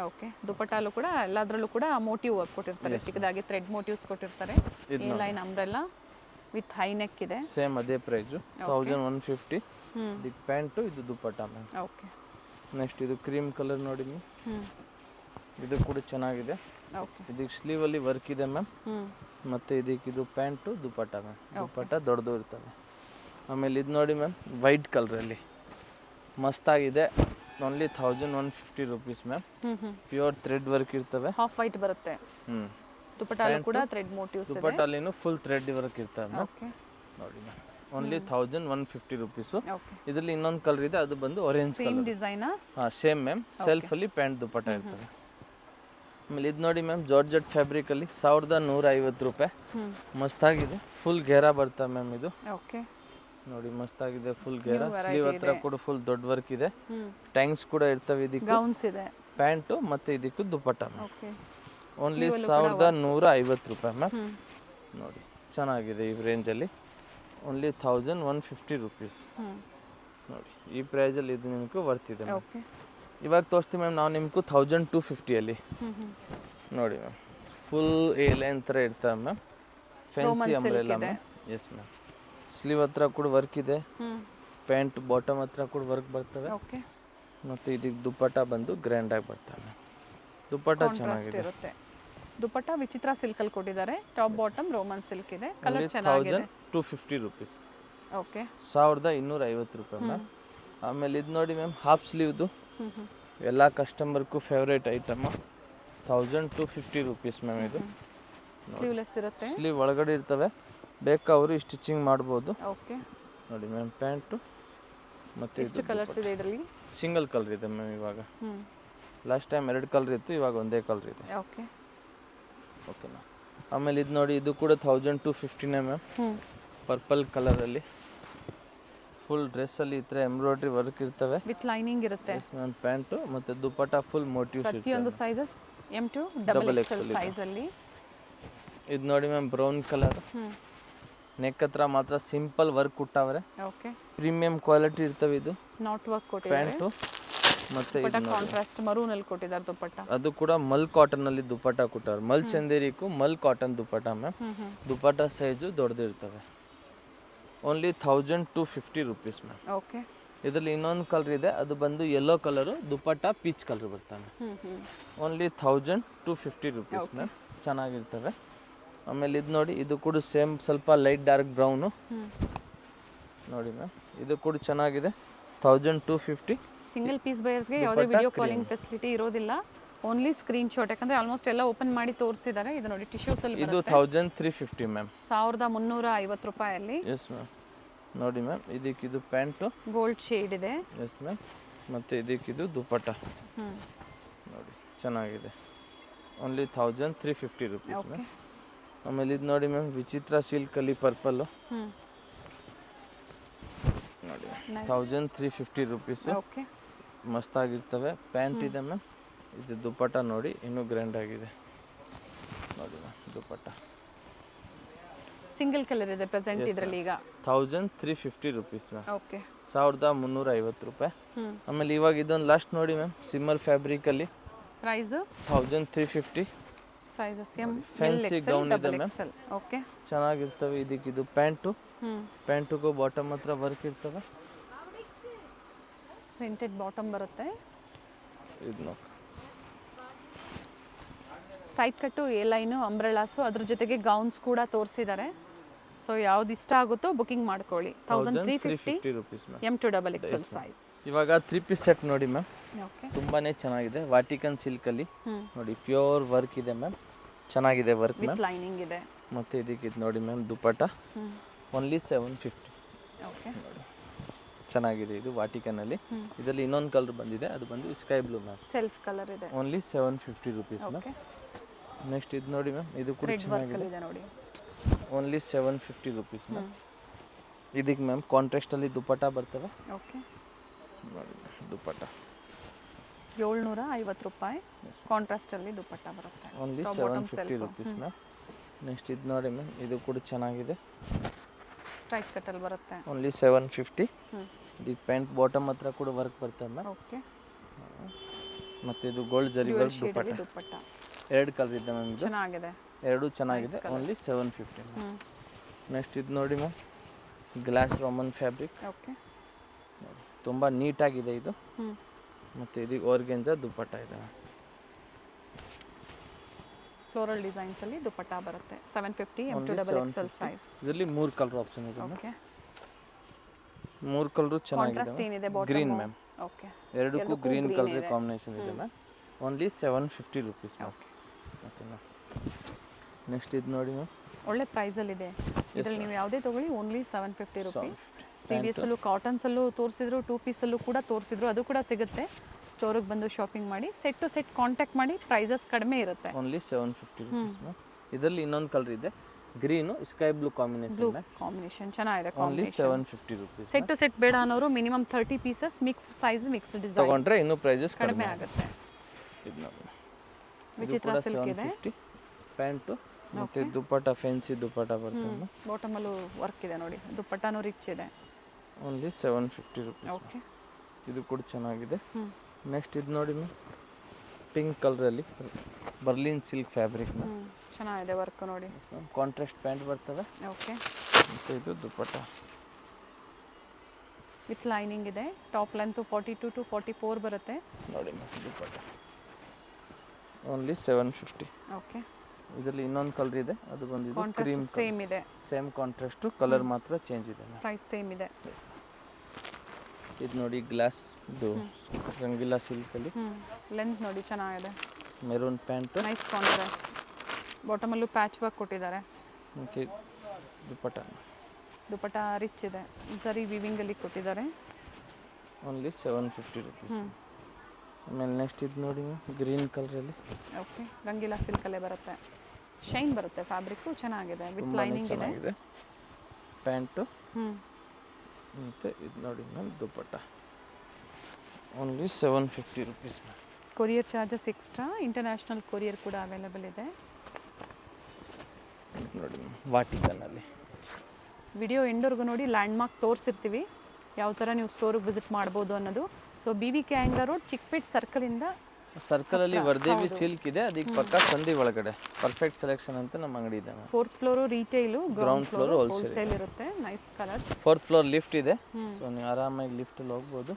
ಓಕೆ, ದುಪ್ಪಟ್ಟಲ್ಲೂ ಕೂಡ ಎಲ್ಲದರಲ್ಲೂ ಕೂಡ ಮೋಟಿವ್ ವರ್ಕ್ ಕೊಟ್ಟಿರ್ತಾರೆ. ಚಿಕ್ಕದಾಗಿ ಥ್ರೆಡ್ ಮೋಟಿವ್ಸ್ ಕೊಟ್ಟಿರ್ತಾರೆ. ಈ line umbrella with high neck ಇದೆ. ಸೇಮ್ ಅದೇ ಪ್ರೈಸು 1150. ಇದಕ್ಕೆ ಪ್ಯಾಂಟು, ಇದು ದುಪ್ಪಟ್ಟ ಮ್ಯಾಮ್. ಓಕೆ, ನೆಕ್ಸ್ಟ್ ಇದು ಕ್ರೀಮ್ ಕಲರ್ ನೋಡಿ ಮ್ಯಾಮ್. ಇದು ಕೂಡ ಚೆನ್ನಾಗಿದೆ. ಓಕೆ, ಇದಕ್ಕೆ ಸ್ಲೀವಲ್ಲಿ ವರ್ಕ್ ಇದೆ ಮ್ಯಾಮ್. ಮತ್ತು ಇದಕ್ಕೆ ಇದು ಪ್ಯಾಂಟು, ದುಪ್ಪಟ್ಟ ಮ್ಯಾಮ್. ದುಪ್ಪಟ್ಟ ದೊಡ್ಡದು ಇರ್ತವೆ. ಆಮೇಲೆ ಇದು ನೋಡಿ ಮ್ಯಾಮ್, ವೈಟ್ ಕಲರಲ್ಲಿ ಮಸ್ತಾಗಿದೆ. Only 1150 rupees ma'am. Pure thread work ಇರ್ತವೆ. ಹಾಫ್ ವೈಟ್ ಬರುತ್ತೆ. ದುಪ್ಪಟ್ಟಲ್ಲೂ ಕೂಡ ಥ್ರೆಡ್ ಮೋಟಿವ್ಸ್ ಇದೆ. ದುಪ್ಪಟ್ಟಲ್ಲಿನೂ ಫುಲ್ ಥ್ರೆಡ್ ವರ್ಕ್ ಇರ್ತವೆ ಮ್ಯಾಮ್. ಓಕೆ, ನೋಡಿ ಮ್ಯಾಮ್, ಓನ್ಲಿ 1150 ರುಪೀಸು. ಓಕೆ, ಇದರಲ್ಲಿ ಇನ್ನೊಂದು ಕಲರ್ ಇದೆ, ಅದು ಬಂದು ಆರೆಂಜ್ ಸೇಮ್ ಕಲರ್. ಡಿಸೈನ್. ಹಾಂ, ಸೇಮ್ ಮ್ಯಾಮ್. ಸೆಲ್ಫಲ್ಲಿ ಪ್ಯಾಂಟ್ ದುಪ್ಪಟ್ಟ ಇರ್ತವೆ. ಆಮೇಲೆ ಇದು ನೋಡಿ ಮ್ಯಾಮ್, ಜಾರ್ಜೆಟ್ ಫ್ಯಾಬ್ರಿಕಲ್ಲಿ 1150 ರೂಪಾಯಿ. ಮಸ್ತಾಗಿದೆ. ಫುಲ್ ಘೇರಾ ಬರ್ತವೆ ಮ್ಯಾಮ್ ಇದು. ಓಕೆ, ನೋಡಿ ಮಸ್ತಾಗಿದೆ. ಫುಲ್ ಘೇರಾ. ಸ್ಲೀವ್ ಹತ್ರ ಕೂಡ ಫುಲ್ ದೊಡ್ಡ ವರ್ಕ್ ಇದೆ. ಟ್ಯಾಂಕ್ಸ್ ಕೂಡ ಇರ್ತವೆ. ಇದಕ್ಕೆ ಗೌನ್ಸ್ ಇದೆ. ಪ್ಯಾಂಟು ಮತ್ತು ಇದಕ್ಕೂ ದುಪ್ಪಟ್ಟ ಮ್ಯಾಮ್. ಓಕೆ, ಓನ್ಲಿ 1150 ರೂಪಾಯಿ ಮ್ಯಾಮ್. ನೋಡಿ ಚೆನ್ನಾಗಿದೆ ಈ ರೇಂಜಲ್ಲಿ. Only 1150 rupees. ನೋಡಿ ಈ ಪ್ರೈಸಲ್ಲಿ ಇದು ನಿಮಗೂ ವರ್ತಿದೆ ಮ್ಯಾಮ್. ಓಕೆ, ಇವಾಗ ತೋರಿಸ್ತೀವಿ ಮ್ಯಾಮ್ ನಾವು ನಿಮಗೂ 1250ಅಲ್ಲಿ. ನೋಡಿ ಮ್ಯಾಮ್, ಫುಲ್ ಎ ಲೈನ್ ಥರ ಇರ್ತವೆ ma'am. Fancy umbrella ma'am. Yes ma'am. Sleeve ಹತ್ರ ಕೂಡ ವರ್ಕ್ ಇದೆ. ಪ್ಯಾಂಟ್ ಬಾಟಮ್ ಹತ್ರ ಕೂಡ ವರ್ಕ್ ಬರ್ತವೆ. ಓಕೆ, ಮತ್ತು ಇದಕ್ಕೆ ದುಪ್ಪಟ್ಟ ಬಂದು ಗ್ರ್ಯಾಂಡ್ ಆಗಿ ಬರ್ತವೆ. ದುಪ್ಪಟ್ಟ ಚೆನ್ನಾಗಿದೆ. ಇರುತ್ತೆ. ದುಪ್ಪಟ್ಟ ವಿಚಿತ್ರ ಸಿಲ್ಕ್ ಅಲ್ಲಿ ಕೊಟ್ಟಿದ್ದಾರೆ. ಟಾಪ್ ಬಾಟಮ್ ರೋಮನ್ ಸಿಲ್ಕ್ ಇದೆ. ಕಲರ್ ಚೆನ್ನಾಗಿದೆ. 1250 ರುಪೀಸ್. ಓಕೆ, 1250 ರೂಪಾಯಿ ಮ್ಯಾಮ್. ಆಮೇಲೆ ಇದು ನೋಡಿ ಮ್ಯಾಮ್, ಹಾಫ್ ಸ್ಲೀವ್ದು ಎಲ್ಲ ಕಸ್ಟಮರ್ಗೂ ಫೇವ್ರೇಟ್ ಐಟಮ್. 1250 rupees ma'am. ಇದು ಸ್ಲೀವ್ಲೆಸ್ ಇರುತ್ತೆ. ಸ್ಲೀವ್ ಒಳಗಡೆ ಇರ್ತವೆ. ಬೇಕಾವರು ಸ್ಟಿಚಿಂಗ್ ಮಾಡ್ಬೋದು. ಓಕೆ, ನೋಡಿ ಮ್ಯಾಮ್, ಪ್ಯಾಂಟು ಮತ್ತು ಎಷ್ಟು ಕಲರ್ಸ್ ಇದೆ ಇದರಲ್ಲಿ? ಸಿಂಗಲ್ ಕಲರ್ ಇದೆ ಮ್ಯಾಮ್ ಇವಾಗ. ಲಾಸ್ಟ್ ಟೈಮ್ 2 ಕಲರ್ ಇತ್ತು, ಇವಾಗ ಒಂದೇ ಕಲರ್ ಇದೆ. Okay, okay ma'am. ಆಮೇಲೆ ಇದು ನೋಡಿ, ಇದು ಕೂಡ 1250ನೇ ಮ್ಯಾಮ್. ಪರ್ಪಲ್ ಕಲರಲ್ಲಿ ಫುಲ್ ಡ್ರೆಸ್ಸಲ್ಲಿ ಈ ಥರ ಎಂಬ್ರಾಯ್ಡ್ರಿ ವರ್ಕ್ ಇರ್ತವೆ. ವಿತ್ ಲೈನಿಂಗ್ ಇರುತ್ತೆ. ನನ್ನ ಪ್ಯಾಂಟು ಮತ್ತು ದುಪ್ಪಟ್ಟ ಫುಲ್ ಮೋಟಿವ್ಸ್ ಇರ್ತವೆ. ಪ್ರತಿಯೊಂದು ಸೈಜಸ್ M2 ಡಬಲ್ XL ಸೈಜಲ್ಲಿ. ಇದು ನೋಡಿ ಮ್ಯಾಮ್ ಬ್ರೌನ್ ಕಲರ್. ನೆಕ್ ಹತ್ರ ಮಾತ್ರ ಸಿಂಪಲ್ ವರ್ಕ್ ಕೊಟ್ಟವ್ರೆ. ಓಕೆ. ಪ್ರೀಮಿಯಂ ಕ್ವಾಲಿಟಿ ಇರ್ತವೆ. ಇದು ನಾಟ್ ವರ್ಕ್ ಕೊಟ್ಟಿದ್ದಾರೆ. ಪ್ಯಾಂಟು ಮತ್ತೆ ಕಾಂಟ್ರಾಸ್ಟ್ ಮರೂನ್ ಅಲ್ಲಿ ಕೊಟ್ಟಿದ್ದಾರೆ ದುಪ್ಪಟ್ಟ. ಅದು ಕೂಡ ಮಲ್ ಕಾಟನ್ ಅಲ್ಲಿ ದುಪ್ಪಟ್ಟ ಕೊಟ್ಟವ್ರೆ. ಮಲ್ ಚಂದೇರಿಕು mul cotton dupatta ma'am. Dupatta size ದೊಡ್ಡದಿರ್ತವೆ. Only 1250 rupees ma'am. ಓಕೆ. ಇದರಲ್ಲಿ ಇನ್ನೊಂದು ಕಲರ್ ಇದೆ, ಅದು ಬಂದು yellow colour, dupatta peach colour ಬರ್ತಾನೆ. Only 1250 rupees ma'am. ಚೆನ್ನಾಗಿರ್ತವೆ. ಆಮೇಲೆ ಇದು ನೋಡಿ, ಇದು ಕೂಡ ಸೇಮ್ ಸ್ವಲ್ಪ ಲೈಟ್ ಡಾರ್ಕ್ ಬ್ರೌನು ನೋಡಿ ಮ್ಯಾಮ್. ಇದು ಕೂಡ ಚೆನ್ನಾಗಿದೆ. 1250. ಸಿಂಗಲ್ ಪೀಸ್ ಬಯರ್ಸ್ಗೆ ಯಾವುದೇ ವಿಡಿಯೋ ಕಾಲಿಂಗ್ ಫೆಸಿಲಿಟಿ ಇರೋದಿಲ್ಲ. Only screen shot. ಯಾಕಂದ್ರೆ ಆಲ್ಮೋಸ್ಟ್ ಎಲ್ಲ ಓಪನ್ ಮಾಡಿ ತೋರಿಸಿದ್ದಾರೆ. ಇದು ನೋಡಿ ಟಿಶ್ಯೂಸ್ ಅಲ್ಲಿ ಇದು 1350 ಮ್ಯಾಮ್. 1350 ರೂಪಾಯಲ್ಲಿ. Yes ma'am. ನೋಡಿ ಮ್ಯಾಮ್, ಇದಕ್ಕಿದು ಪ್ಯಾಂಟು ಗೋಲ್ಡ್ ಶೇಡ್ ಇದೆ. Yes ma'am. ಮತ್ತು ಇದಕ್ಕಿದು ದುಪ್ಪಟ್ಟ ನೋಡಿ ಚೆನ್ನಾಗಿದೆ. Only 1350 rupees ma'am. ಆಮೇಲೆ ಇದು ನೋಡಿ ಮ್ಯಾಮ್, ವಿಚಿತ್ರ ಸಿಲ್ಕಲ್ಲಿ ಪರ್ಪಲ್ಲು ನೋಡಿ 1350 ರುಪೀಸ್. ಓಕೆ. ಮಸ್ತಾಗಿರ್ತವೆ. ಪ್ಯಾಂಟ್ ಇದೆ ಮ್ಯಾಮ್. ಇದು ದುಪ್ಪಟ್ಟ ನೋಡಿ ಇನ್ನೂ ಗ್ರ್ಯಾಂಡ್ ಆಗಿದೆ ನೋಡಿ ಮ್ಯಾಮ್. ದುಪ್ಪಟ್ಟ ಸಿಂಗಲ್ ಕಲರ್ ಇದೆ ಪ್ರೆಸೆಂಟ್ ಇದರಲ್ಲಿ ಈಗ. 1350 ರುಪೀಸ್ ಮ್ಯಾಮ್. ಓಕೆ. 1350 ರೂಪಾಯಿ. ಆಮೇಲೆ ಇವಾಗ ಇದೊಂದು ಲಾಸ್ಟ್ ನೋಡಿ ಮ್ಯಾಮ್, ಸಿಮ್ಮರ್ ಫ್ಯಾಬ್ರಿಕ್ ಅಲ್ಲಿ price 1350. Sizes M fancy gown ಇದೆ ಮ್ಯಾಮ್. ಓಕೆ. ಚೆನ್ನಾಗಿರ್ತವೆ. ಇದಕ್ಕಿದು ಪ್ಯಾಂಟು. ಪ್ಯಾಂಟುಗೂ ಬಾಟಮ್ ಹತ್ರ ವರ್ಕ್ ಇರ್ತವೆ. ಪ್ರಿಂಟೆಡ್ ಬಾಟಮ್ ಬರುತ್ತೆ. ಇದು ನೋಡಿ ಸ್ಟ್ರೈಟ್ ಕಟ್ಟು, ಎ ಲೈನು, ಅಂಬ್ರೆಲಾಸು, ಅದ್ರ ಜೊತೆಗೆ ಗೌನ್ಸ್ ಕೂಡ ತೋರಿಸಿದ್ದಾರೆ. ಸೊ ಯಾವ್ದು ಇಷ್ಟ ಆಗುತ್ತೋ ಬುಕಿಂಗ್ ಮಾಡ್ಕೊಳ್ಳಿ. 1350 rupees ma'am. M2 double XL size. ಇವಾಗ 3 ಪೀಸ್ ಸೆಟ್ ನೋಡಿ ಮ್ಯಾಮ್. ಓಕೆ. ತುಂಬಾನೇ ಚೆನ್ನಾಗಿದೆ. ವಾಟಿಕನ್ ಸಿಲ್ಕಲ್ಲಿ ನೋಡಿ ಪ್ಯೂರ್ ವರ್ಕ್ ಇದೆ ಮ್ಯಾಮ್. ಚೆನ್ನಾಗಿದೆ ವರ್ಕ್ ಮ್ಯಾಮ್. ವಿತ್ ಲೈನಿಂಗ್ ಇದೆ. ಮತ್ತೆ ಇದಕ್ಕೆ ನೋಡಿ ಮ್ಯಾಮ್ ದುಪ್ಪಟ್ಟ. ಓನ್ಲಿ 750. ಓಕೆ. ಚೆನ್ನಾಗಿದೆ. ಇದು ವಾಟಿಕನ್ ಅಲ್ಲಿ. ಇದರಲ್ಲಿ ಇನ್ನೊಂದು ಕಲರ್ ಬಂದಿದೆ, ಅದು ಬಂದು sky blue ma'am. Self colour ಇದೆ. Only 750 rupees ma'am. ನೆಕ್ಸ್ಟ್ ಇದು ನೋಡಿ ಮ್ಯಾಮ್, ಇದು ಕೂಡ ಚೆನ್ನಾಗಿದೆ ನೋಡಿ. Only 750 rupees ma'am. ಇದಕ್ಕೆ ಮ್ಯಾಮ್ ಕಾಂಟ್ರಾಸ್ಟ್ ಅಲ್ಲಿ ದುಪ್ಪಟ್ಟ ಬರ್ತವೆ. ಓಕೆ. ನೋಡಿ ದುಪ್ಪಟ್ಟ 750 ರೂಪಾಯಿ. ಕಾಂಟ್ರಾಸ್ಟ್ ಅಲ್ಲಿ ದುಪ್ಪಟ್ಟ ಬರುತ್ತೆ. Only 750 rupees ma'am. ನೆಕ್ಸ್ಟ್ ಇದು ನೋಡಿ ಮ್ಯಾಮ್, ಇದು ಕೂಡ ಚೆನ್ನಾಗಿದೆ. ಸ್ಟ್ರೈಟ್ ಕಟ್ ಅಲ್ಲಿ ಬರುತ್ತೆ. ಓನ್ಲಿ 750. ಇದಕ್ಕೆ ಪ್ಯಾಂಟ್ ಬಾಟಮ್ ಹತ್ರ ಕೂಡ ವರ್ಕ್ ಬರ್ತವೆ ಮ್ಯಾಮ್. ಓಕೆ. ಮತ್ತೆ ಇದು ಗೋಲ್ಡ್ ಜರಿ ವರ್ಕ್ ದುಪ್ಪಟ್ಟ. ಎರಡು ಕಲರ್ ಇದೆ ಮ್ಯಾಮ್. ಇದು ಚೆನ್ನಾಗಿದೆ. ಎರಡು ಚೆನ್ನಾಗಿದೆ. Only 750 ma'am. ನೆಕ್ಸ್ಟ್ ಇದು ನೋಡಿ ma'am, glass Roman fabric. Okay. ತುಂಬ ನೀಟಾಗಿದೆ ಇದು. ಮತ್ತು ಇದು ಆರ್ಗೆಂಜಾ ದುಪ್ಪಟ್ಟ ಇದೆ. ಫ್ಲೋರಲ್ ಡಿಸೈನ್ಸ್ ಅಲ್ಲಿ ದುಪ್ಪಟ್ಟ ಬರುತ್ತೆ. 750 M2 ಡಬಲ್ XL ಸೈಜ್. ಇದರಲ್ಲಿ 3 ಕಲರ್ ಆಪ್ಷನ್ ಇದೆ. ಓಕೆ. 3 ಕಲರ್ ಕಾಂಟ್ರಾಸ್ಟ್ ಚೆನ್ನಾಗಿದೆ. ಏನಿದೆ ಬಾಟಮ್? Green ma'am. ಓಕೆ. ಎರಡಕ್ಕೂ ಗ್ರೀನ್ ಕಲರ್ ಕಾಂಬಿನೇಷನ್ ಇದೆ ma'am. Only 750 rupees ma'am. Okay ma'am. Next ಇದು ನೋಡಿ ಮ್ಯಾಮ್, ಒಳ್ಳೆ ಪ್ರೈಸ್ ಅಲ್ಲಿ ಇದೆ. ಇದರಲ್ಲಿ ನೀವು ಯಾವುದೇ ತಗೊಳ್ಳಿ ಓನ್ಲಿ 750 ರುಪೀಸ್. ಪ್ರೀವಿಯಸ್ ಅಲ್ಲೂ ಕಾಟನ್ಸ್ ಅಲ್ಲೂ ತೋರಿಸಿದ್ರು, 2 ಪೀಸ್ ಅಲ್ಲೂ ಕೂಡ ತೋರಿಸಿದ್ರು, ಅದು ಕೂಡ ಸಿಗುತ್ತೆ. ಸ್ಟೋರಿಗೆ ಬಂದು ಶಾಪಿಂಗ್ ಮಾಡಿ, ಸೆಟ್ ಟು ಸೆಟ್ ಕಾಂಟ್ಯಾಕ್ಟ್ ಮಾಡಿ. ಪ್ರೈಸಸ್ ಕಡಿಮೆ ಇರುತ್ತೆ. Only 750 rupees ma'am. ಇದರಲ್ಲಿ ಇನ್ನೊಂದು ಕಲರ್ ಇದೆ, ಗ್ರೀನು ಸ್ಕೈ ಬ್ಲೂ ಕಾಂಬಿನೇಷನ್ ಚೆನ್ನಾಗಿದೆ. Only 750 rupees. Set to set ಬೇಡ ಅನ್ನೋರು minimum 30 pieces mix size mix design ತಗೊಂಡ್ರೆ ಇನ್ನೂ ಪ್ರೈಸಸ್ ಕಡಿಮೆ ಆಗುತ್ತೆ. ಇದು ನೋಡಿ, ವಿಚಿತ್ರ ಸಿಲ್ಕ್ ಇದೆ. ಪ್ಯಾಂಟು ಮತ್ತೆ ದುಪ್ಪಟ್ಟ ಫ್ಯಾನ್ಸಿ ದುಪ್ಪಟ್ಟ ಬರ್ತದೆ. ಬಾಟಮ್ ಅಲ್ಲೂ ವರ್ಕ್ ಇದೆ ನೋಡಿ. ದುಪ್ಪಟ್ಟನೂ ರಿಚ್ ಇದೆ. Only 750 rupees. ಓಕೆ. ಇದು ಕೂಡ ಚೆನ್ನಾಗಿದೆ. ನೆಕ್ಸ್ಟ್ ಇದು ನೋಡಿ ಮ್ಯಾಮ್, ಪಿಂಕ್ ಕಲರಲ್ಲಿ ಬರ್ಲಿನ್ ಸಿಲ್ಕ್ ಫ್ಯಾಬ್ರಿಕ್ ಮ್ಯಾಮ್. ಚೆನ್ನಾಗಿದೆ ವರ್ಕ್ ನೋಡಿ. ಕಾಂಟ್ರಾಸ್ಟ್ ಪ್ಯಾಂಟ್ ಬರ್ತವೆ. ಓಕೆ. ಮತ್ತು ಇದು ದುಪ್ಪಟ್ಟ ವಿತ್ ಲೈನಿಂಗ್ ಇದೆ. ಟಾಪ್ ಲೆಂತ್ 42 to 44 ಬರುತ್ತೆ ನೋಡಿ ಮ್ಯಾಮ್. ದುಪ್ಪಟ್ಟ ಓನ್ಲಿ 750. ಓಕೆ. ಇದರಲ್ಲಿ ಇನ್ನೊಂದು ಕಲರ್ ಇದೆ, ಅದು ಬಂದಿದೆ ಕ್ರೀಮ್. ಸೇಮ್ ಇದೆ. ಸೇಮ್ ಕಾಂಟ್ರಾಸ್ಟ್, ಕಲರ್ ಮಾತ್ರ ಚೇಂಜ್ ಇದೆ. ಪ್ರೈಸ್ ಸೇಮ್ ಇದೆ. ಇದು ನೋಡಿ ಗ್ಲಾಸ್ ಇದು ರಂಗಿಲ್ಲ ಸಿಲ್ಕ್ ಅಲ್ಲಿ. ಲೆಂತ್ ನೋಡಿ ಚೆನ್ನಾಗಿದೆ. Maroon pant, nice contrast. Bottom ಅಲ್ಲೂ ಪ್ಯಾಚ್ ವರ್ಕ್ ಕೊಟ್ಟಿದ್ದಾರೆ. ಮತ್ತೆ ದುಪ್ಪಟ್ಟ ರಿಚ್ ಇದೆ. ಸರಿ ವಿವಿಂಗ್ ಅಲ್ಲಿ ಕೊಟ್ಟಿದ್ದಾರೆ. Only 750 rupees. ಆಮೇಲೆ ನೆಕ್ಸ್ಟ್ ಇದು ನೋಡಿ ಗ್ರೀನ್ ಕಲರಲ್ಲಿ. ಓಕೆ. ರಂಗಿಲ್ಲ ಸಿಲ್ಕ್ ಅಲ್ಲೇ ಬರುತ್ತೆ. ಶೈನ್ ಬರುತ್ತೆ. ಫ್ಯಾಬ್ರಿಕ್ ಚೆನ್ನಾಗಿದೆ. ವಿತ್ ಲೈನಿಂಗ್ ಇದೆ. ಪ್ಯಾಂಟು ಮತ್ತು ಇದು ನೋಡಿ ma'am dupatta only 750 rupees ma'am. Courier charges extra, international courier ಕೂಡ ಅವೈಲೇಬಲ್ ಇದೆ. ನೋಡಿ ಮ್ಯಾಮ್ ವಾಟಿಕನಲ್ಲಿ. ವಿಡಿಯೋ ಎಂಡವರೆಗೂ ನೋಡಿ, ಲ್ಯಾಂಡ್ಮಾರ್ಕ್ ತೋರಿಸಿರ್ತೀವಿ ಯಾವ ಥರ ನೀವು ಸ್ಟೋರಿಗೆ ವಿಸಿಟ್ ಮಾಡ್ಬೋದು ಅನ್ನೋದು. ಸೊ BVK ಆಂಗ್ಲ ರೋಡ್, ಚಿಕ್ಕಪೇಟ್ ಸರ್ಕಲಿಂದ ಸರ್ಕಲಲ್ಲಿ ವರ್ದೇವಿ ಸಿಲ್ಕ್ ಇದೆ, ಅದಕ್ಕೆ ಪಕ್ಕ ಸಂಧಿ ಒಳಗಡೆ ಪರ್ಫೆಕ್ಟ್ ಸೆಲೆಕ್ಷನ್ ಅಂತ ನಮ್ಮ ಅಂಗಡಿ ಇದೆ ma'am. 4th floor retail, ground floor wholesale wholesale ಇರುತ್ತೆ. Nice colours. 4th floor lift ಇದೆ, ಸೊ ನೀವು ಆರಾಮಾಗಿ ಲಿಫ್ಟಲ್ಲಿ ಹೋಗ್ಬೋದು.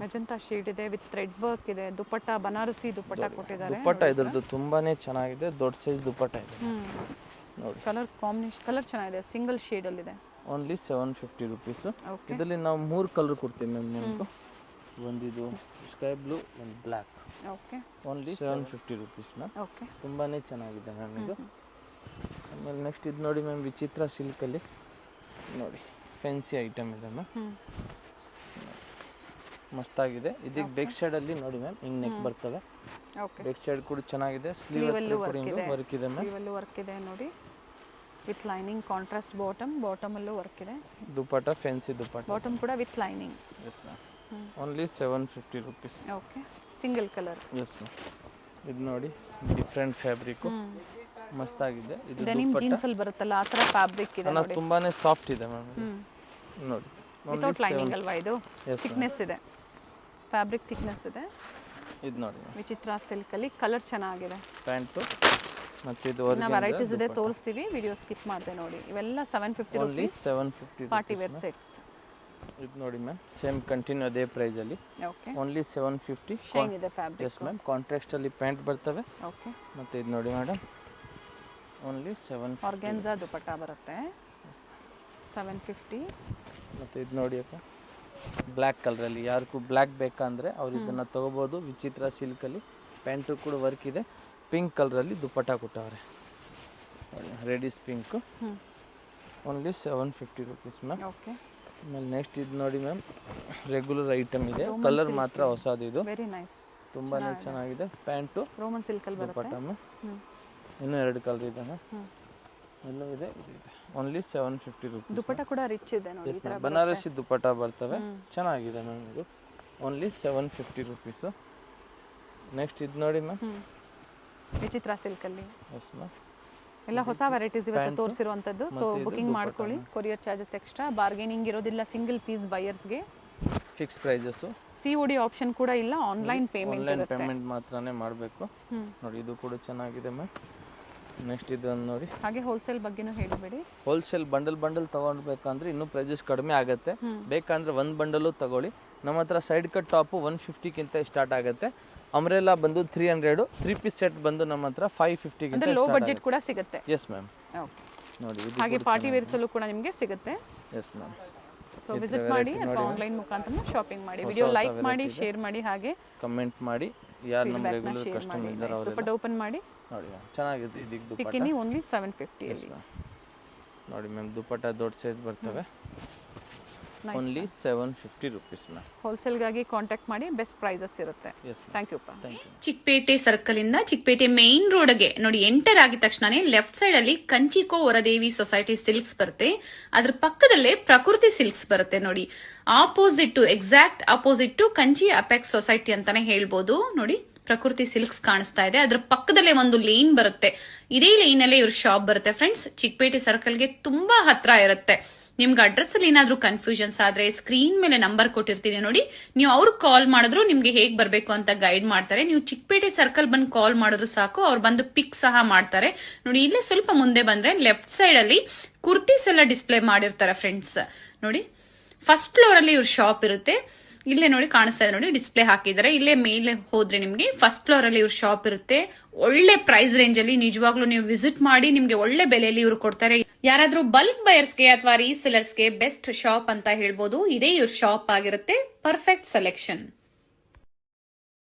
ಮೆಜಂತಾ ಶೇಡ್ ಇದೆ ವಿತ್ ಥ್ರೆಡ್ ವರ್ಕ್ ಇದೆ. ದುಪ್ಪಟ್ಟ ಬನಾರಸಿ ದುಪ್ಪಟ್ಟ ಕೊಟ್ಟಿದ್ದಾರೆ. ದುಪ್ಪಟ್ಟ ಇದ್ರದ್ದು ತುಂಬಾನೇ ಚೆನ್ನಾಗಿದೆ, ದೊಡ್ಡ ಸೈಜ್ ದುಪ್ಪಟ್ಟ ಇದೆ ನೋಡಿ. ಕಲರ್ ಕಾಂಬಿನೇಷನ್ ಕಲರ್ ಚೆನ್ನಾಗಿದೆ, ಸಿಂಗಲ್ ಶೇಡಲ್ಲಿದೆ. Only 750 rupees. ಓಕೆ. ಇದರಲ್ಲಿ ನಾವು 3 ಕಲರ್ ಕೊಡ್ತೀವಿ ಮ್ಯಾಮ್ ನಿಮ್ಗೆ. ಒಂದಿದು ಸ್ಕೈ ಬ್ಲೂ, ಒಂದು black. Okay. Only 750 rupees ma'am. Okay. ತುಂಬಾನೇ ಚೆನ್ನಾಗಿದೆ ಮ್ಯಾಮ್ ಇದು. ಆಮೇಲೆ ನೆಕ್ಸ್ಟ್ ಇದು ನೋಡಿ ಮ್ಯಾಮ್, ವಿಚಿತ್ರ ಸಿಲ್ಕಲ್ಲಿ ನೋಡಿ ಫ್ಯಾನ್ಸಿ ಐಟಮ್ ಇದೆ ಮ್ಯಾಮ್, ಮಸ್ತಾಗಿದೆ. ಇದಕ್ಕೆ ಬೆಕ್ ಸೈಡಲ್ಲಿ ನೋಡಿ ಮ್ಯಾಮ್ ಹಿಂಗೆ ನೆಕ್ ಬರ್ತವೆ. ಓಕೆ. ಬೆಕ್ ಸೈಡ್ ಕೂಡ ಚೆನ್ನಾಗಿದೆ, ಸ್ಲೀವಲ್ಲೂ ವರ್ಕ್ ಇದೆ ಮ್ಯಾಮ್. ಸ್ಲೀವಲ್ಲೂ ವರ್ಕ್ ಇದೆ ನೋಡಿ, ವಿತ್ ಲೈನಿಂಗ್, ಕಾಂಟ್ರಾಸ್ಟ್ ಬಾಟಮಲ್ಲೂ ವರ್ಕ್ ಇದೆ. ದುಪ್ಪಟ್ಟ ಫ್ಯಾನ್ಸಿ ದುಪ್ಪಟ್ಟ, ಬಾಟಮ್ ಕೂಡ with lining. S ma'am. Only 750 rupees. Okay. Single colour. S ma'am. ಇದು ನೋಡಿ ಡಿಫ್ರೆಂಟ್ ಫ್ಯಾಬ್ರಿಕ್ಕು, ಮಸ್ತಾಗಿದೆ. ಇದು ಡೆನಿಮ್ ಜೀನ್ಸ್ ಅಲ್ಲಿ ಬರುತ್ತಲ್ಲ ಆ ಥರ ಫ್ಯಾಬ್ರಿಕ್ ಇದೆ ನೋಡಿ. ತುಂಬಾನೇ ಸಾಫ್ಟ್ ಇದೆ ಮ್ಯಾಮ್ ನೋಡಿ. ವಿತೌಟ್ ಲೈನಿಂಗ್ ಅಲ್ವಾ ಇದು? ಥಿಕ್ನೆಸ್ ಇದೆ, ಫ್ಯಾಬ್ರಿಕ್ ಥಿಕ್ನೆಸ್ ಇದೆ. ಇದು ನೋಡಿ ವಿಚಿತ್ರ ಸಿಲ್ಕ್ ಅಲ್ಲಿ ಕಲರ್ ಚೆನ್ನಾಗಿದೆ. ಪ್ಯಾಂಟು ಮತ್ತು ಇದು ವೆರೈಟೀಸ್ ಇದೆ, ತೋರಿಸ್ತೀವಿ. ವಿಡಿಯೋ ಸ್ಕಿಪ್ ಮಾಡಿದೆ ನೋಡಿ. ಇವೆಲ್ಲ 750 ಓನ್ಲಿ 750 ಪಾರ್ಟಿ ವೇರ್ ಸೆಟ್ಸ್. ಇದು ನೋಡಿ ಮ್ಯಾಮ್, ಸೇಮ್ ಕಂಟಿನ್ಯೂ ಅದೇ ಪ್ರೈಸಲ್ಲಿ. ಓಕೆ. ಓನ್ಲಿ 750. ಶೈನ್ ಇದೆ ಫ್ಯಾಬ್ರಿಕ್. Yes ma'am. ಕಾಂಟ್ರಾಸ್ಟಲ್ಲಿ ಪ್ಯಾಂಟ್ ಬರ್ತವೆ. ಓಕೆ. ಮತ್ತು ಇದು ನೋಡಿ ಮೇಡಮ್, ಓನ್ಲಿ 750. ಆರ್ಗೆನ್ಜಾ ದುಪಟ್ಟ ಬರುತ್ತೆ 750. ಮತ್ತು ಇದು ನೋಡಿ ಅಕ್ಕ, ಬ್ಲ್ಯಾಕ್ ಕಲರಲ್ಲಿ ಯಾರಿಗೂ ಬ್ಲ್ಯಾಕ್ ಬೇಕಂದರೆ ಅವ್ರು ಇದನ್ನು ತೊಗೋಬೋದು. ವಿಚಿತ್ರ ಸಿಲ್ಕಲ್ಲಿ ಪ್ಯಾಂಟು ಕೂಡ ವರ್ಕ್ ಇದೆ. ಪಿಂಕ್ ಕಲರಲ್ಲಿ ದುಪ್ಪಟ್ಟ ಕೊಟ್ಟವ್ರೆ, reddish pink. Only 750 rupees ma'am. Okay. ಆಮೇಲೆ ನೆಕ್ಸ್ಟ್ ಇದು ನೋಡಿ ಮ್ಯಾಮ್, ರೆಗ್ಯುಲರ್ ಐಟಮ್ ಇದೆ, ಕಲರ್ ಮಾತ್ರ ಹೊಸದು ಇದು. ವೆರಿ ನೈಸ್, ತುಂಬಾ ಚೆನ್ನಾಗಿದೆ. ಪ್ಯಾಂಟು ರೋಮನ್ ಸಿಲ್ಕಲ್ಲಿ ಬರುತ್ತೆ. ದುಪ್ಪಟ್ಟ ಮ್ಯಾಮ್. ಇನ್ನೂ 2 ಕಲರ್ ಇದೆ ಮ್ಯಾಮ್, ಎಲ್ಲೂ ಇದೆ, ಇದು ಇದೆ. Only 750 rupees. ದುಪ್ಪಟ್ಟ ಕೂಡ ರಿಚ್ ಇದೆ ನೋಡಿ, ಈ ತರ ಬನಾರಸಿ ದುಪ್ಪಟ್ಟ ಬರ್ತವೆ, ಚೆನ್ನಾಗಿದೆ ಮ್ಯಾಮ್ ಇದು. Only 750 rupees. ನೆಕ್ಸ್ಟ್ ಇದು ನೋಡಿ ಮ್ಯಾಮ್, ವಿಚಿತ್ರ ಸಿಲ್ಕಲ್ಲಿ. Yes ma'am. ಎಲ್ಲ ಹೊಸ ವೆರೈಟೀಸ್ ಇವತ್ತು ತೋರಿಸಿರುವಂಥದ್ದು. ಸೊ ಬುಕಿಂಗ್ ಮಾಡ್ಕೊಳ್ಳಿ, ಕೊರಿಯರ್ ಚಾರ್ಜಸ್ ಎಕ್ಸ್ಟ್ರಾ, ಬಾರ್ಗೇನಿಂಗ್ ಇರೋದಿಲ್ಲ. ಸಿಂಗಲ್ ಪೀಸ್ ಬೈಯರ್ಸ್ಗೆ ಫಿಕ್ಸ್ ಪ್ರೈಸಸ್ಸು. COD ಆಪ್ಷನ್ ಕೂಡ ಇಲ್ಲ, ಆನ್ಲೈನ್ ಪೇಮೆಂಟ್ ಮಾತ್ರನೇ ಮಾಡಬೇಕು ನೋಡಿ. ಇದು ಕೂಡ ಚೆನ್ನಾಗಿದೆ ಮ್ಯಾಮ್. ನೆಕ್ಸ್ಟ್ ಇದೊಂದು ನೋಡಿ. ಹಾಗೆ ಹೋಲ್ಸೇಲ್ ಬಗ್ಗೆನೂ ಹೇಳಬೇಡಿ. ಹೋಲ್ಸೇಲ್ ಬಂಡಲ್ ತೊಗೊಳ್ಬೇಕಂದ್ರೆ ಇನ್ನೂ ಪ್ರೈಸಸ್ ಕಡಿಮೆ ಆಗುತ್ತೆ. ಬೇಕಂದ್ರೆ ಒಂದು ಬಂಡಲು ತಗೊಳ್ಳಿ. ನಮ್ಮ ಹತ್ರ ಸೈಡ್ ಕಟ್ ಟಾಪು 150ಗಿಂತ ಸ್ಟಾರ್ಟ್ ಆಗುತ್ತೆ. ಅಂಬ್ರೆಲಾ ಬಂದು 300, 3 ಪೀಸ್ ಸೆಟ್ ಬಂದು ನಮ್ಮ ಹತ್ರ 550 ಲೋ ಬಡ್ಜೆಟ್ ಕೂಡ ಸಿಗುತ್ತೆ. S ma'am. ನೋಡಿ ಹಾಗೆ ಪಾರ್ಟಿ ವೇರ್ಸಲ್ಲೂ ಕೂಡ ನಿಮಗೆ ಸಿಗುತ್ತೆ. Yes ma'am. ಸೊ ವಿಸಿಟ್ ಮಾಡಿ ಅಥವಾ ಆನ್ಲೈನ್ ಮುಖಾಂತರ ಶಾಪಿಂಗ್ ಮಾಡಿ. ವಿಡಿಯೋ ಲೈಕ್ ಮಾಡಿ, ಶೇರ್ ಮಾಡಿ, ಹಾಗೆ ಕಮೆಂಟ್ ಮಾಡಿ. ಯಾರು ನಮ್ಮ ರೆಗ್ಯುಲರ್ ಕಸ್ಟಮರ್ ಇದ್ದಾರೆ ಅವರೆಲ್ಲ ದುಪ್ಪಟ್ಟ ಓಪನ್ ಮಾಡಿ ನೋಡಿ. ಚೆನ್ನಾಗಿದೆ ಇದಕ್ಕೆ ದುಪ್ಪಟ್ಟ. ಬಿಕಿನಿ ಓನ್ಲಿ 750 ಅಲ್ಲಿ ನೋಡಿ ಮ್ಯಾಮ್. ದುಪ್ಪಟ್ಟ ದೊಡ್ಡ ಸೈಜ್ ಬರ್ತವೆ. Only 750 rupees ma'am. ಹೋಲ್ಸೇಲ್ಗಾಗಿ ಕಾಂಟ್ಯಾಕ್ಟ್ ಮಾಡಿ, ಬೆಸ್ಟ್ ಪ್ರೈಸಸ್ ಇರುತ್ತೆ. Thank you. ಚಿಕ್ಕಪೇಟೆ ಸರ್ಕಲ್ ಇಂದ ಚಿಕ್ಕಪೇಟೆ ಮೇನ್ ರೋಡ್ಗೆ ನೋಡಿ ಎಂಟರ್ ಆಗಿದ ತಕ್ಷಣನೇ ಲೆಫ್ಟ್ ಸೈಡ್ ಅಲ್ಲಿ ಕಂಚಿಕೋ ವರದೇವಿ ಸೊಸೈಟಿ ಸಿಲ್ಕ್ಸ್ ಬರುತ್ತೆ. ಅದ್ರ ಪಕ್ಕದಲ್ಲೇ ಪ್ರಕೃತಿ ಸಿಲ್ಕ್ಸ್ ಬರುತ್ತೆ ನೋಡಿ. Exact opposite to Kanchi apex society ಅಂತಾನೆ ಹೇಳ್ಬೋದು. ನೋಡಿ ಪ್ರಕೃತಿ ಸಿಲ್ಕ್ಸ್ ಕಾಣಿಸ್ತಾ ಇದೆ. ಅದ್ರ ಪಕ್ಕದಲ್ಲೇ ಒಂದು ಲೇನ್ ಬರುತ್ತೆ. ಇದೇ ಲೈನ್ ಅಲ್ಲೇ ಇವ್ರ ಶಾಪ್ ಬರುತ್ತೆ ಫ್ರೆಂಡ್ಸ್. ಚಿಕ್ಕಪೇಟೆ ಸರ್ಕಲ್ಗೆ ತುಂಬಾ ಹತ್ರ ಇರುತ್ತೆ. ನಿಮ್ಗೆ ಅಡ್ರೆಸ್ ಅಲ್ಲಿ ಏನಾದ್ರೂ ಕನ್ಫ್ಯೂಷನ್ಸ್ ಆದ್ರೆ ಸ್ಕ್ರೀನ್ ಮೇಲೆ ನಂಬರ್ ಕೊಟ್ಟಿರ್ತೀನಿ ನೋಡಿ. ನೀವು ಅವ್ರಿಗೆ ಕಾಲ್ ಮಾಡಿದ್ರು ನಿಮ್ಗೆ ಹೇಗ್ ಬರ್ಬೇಕು ಅಂತ ಗೈಡ್ ಮಾಡ್ತಾರೆ. ನೀವು ಚಿಕ್ಕಪೇಟೆ ಸರ್ಕಲ್ ಬಂದು ಕಾಲ್ ಮಾಡಿದ್ರು ಸಾಕು, ಅವ್ರು ಬಂದು ಪಿಕ್ ಸಹ ಮಾಡ್ತಾರೆ ನೋಡಿ. ಇಲ್ಲೇ ಸ್ವಲ್ಪ ಮುಂದೆ ಬಂದ್ರೆ ಲೆಫ್ಟ್ ಸೈಡ್ ಅಲ್ಲಿ ಕುರ್ತೀಸ್ ಎಲ್ಲ ಡಿಸ್ಪ್ಲೇ ಮಾಡಿರ್ತಾರೆ ಫ್ರೆಂಡ್ಸ್ ನೋಡಿ. ಫಸ್ಟ್ ಫ್ಲೋರ್ ಅಲ್ಲಿ ಇವ್ರ ಶಾಪ್ ಇರುತ್ತೆ. ಇಲ್ಲೇ ನೋಡಿ ಕಾಣಿಸ್ತಾ ಇದೆ ನೋಡಿ, ಡಿಸ್ಪ್ಲೇ ಹಾಕಿದ್ದಾರೆ. ಇಲ್ಲೇ ಮೇಲೆ ಹೋದ್ರೆ ನಿಮ್ಗೆ ಫಸ್ಟ್ ಫ್ಲೋರ್ ಅಲ್ಲಿ ಇವ್ರ ಶಾಪ್ ಇರುತ್ತೆ. ಒಳ್ಳೆ ಪ್ರೈಸ್ ರೇಂಜ್ ಅಲ್ಲಿ ನಿಜವಾಗ್ಲೂ ನೀವು ವಿಸಿಟ್ ಮಾಡಿ, ನಿಮ್ಗೆ ಒಳ್ಳೆ ಬೆಲೆಯಲ್ಲಿ ಇವ್ರು ಕೊಡ್ತಾರೆ. ಯಾರಾದ್ರೂ ಬಲ್ಕ್ ಬಯರ್ಸ್ಗೆ ಅಥವಾ ರೀಸೆಲರ್ಸ್ಗೆ ಬೆಸ್ಟ್ ಶಾಪ್ ಅಂತ ಹೇಳ್ಬೋದು. ಇದೇ ಇವ್ರ ಶಾಪ್ ಆಗಿರುತ್ತೆ. Perfect selection.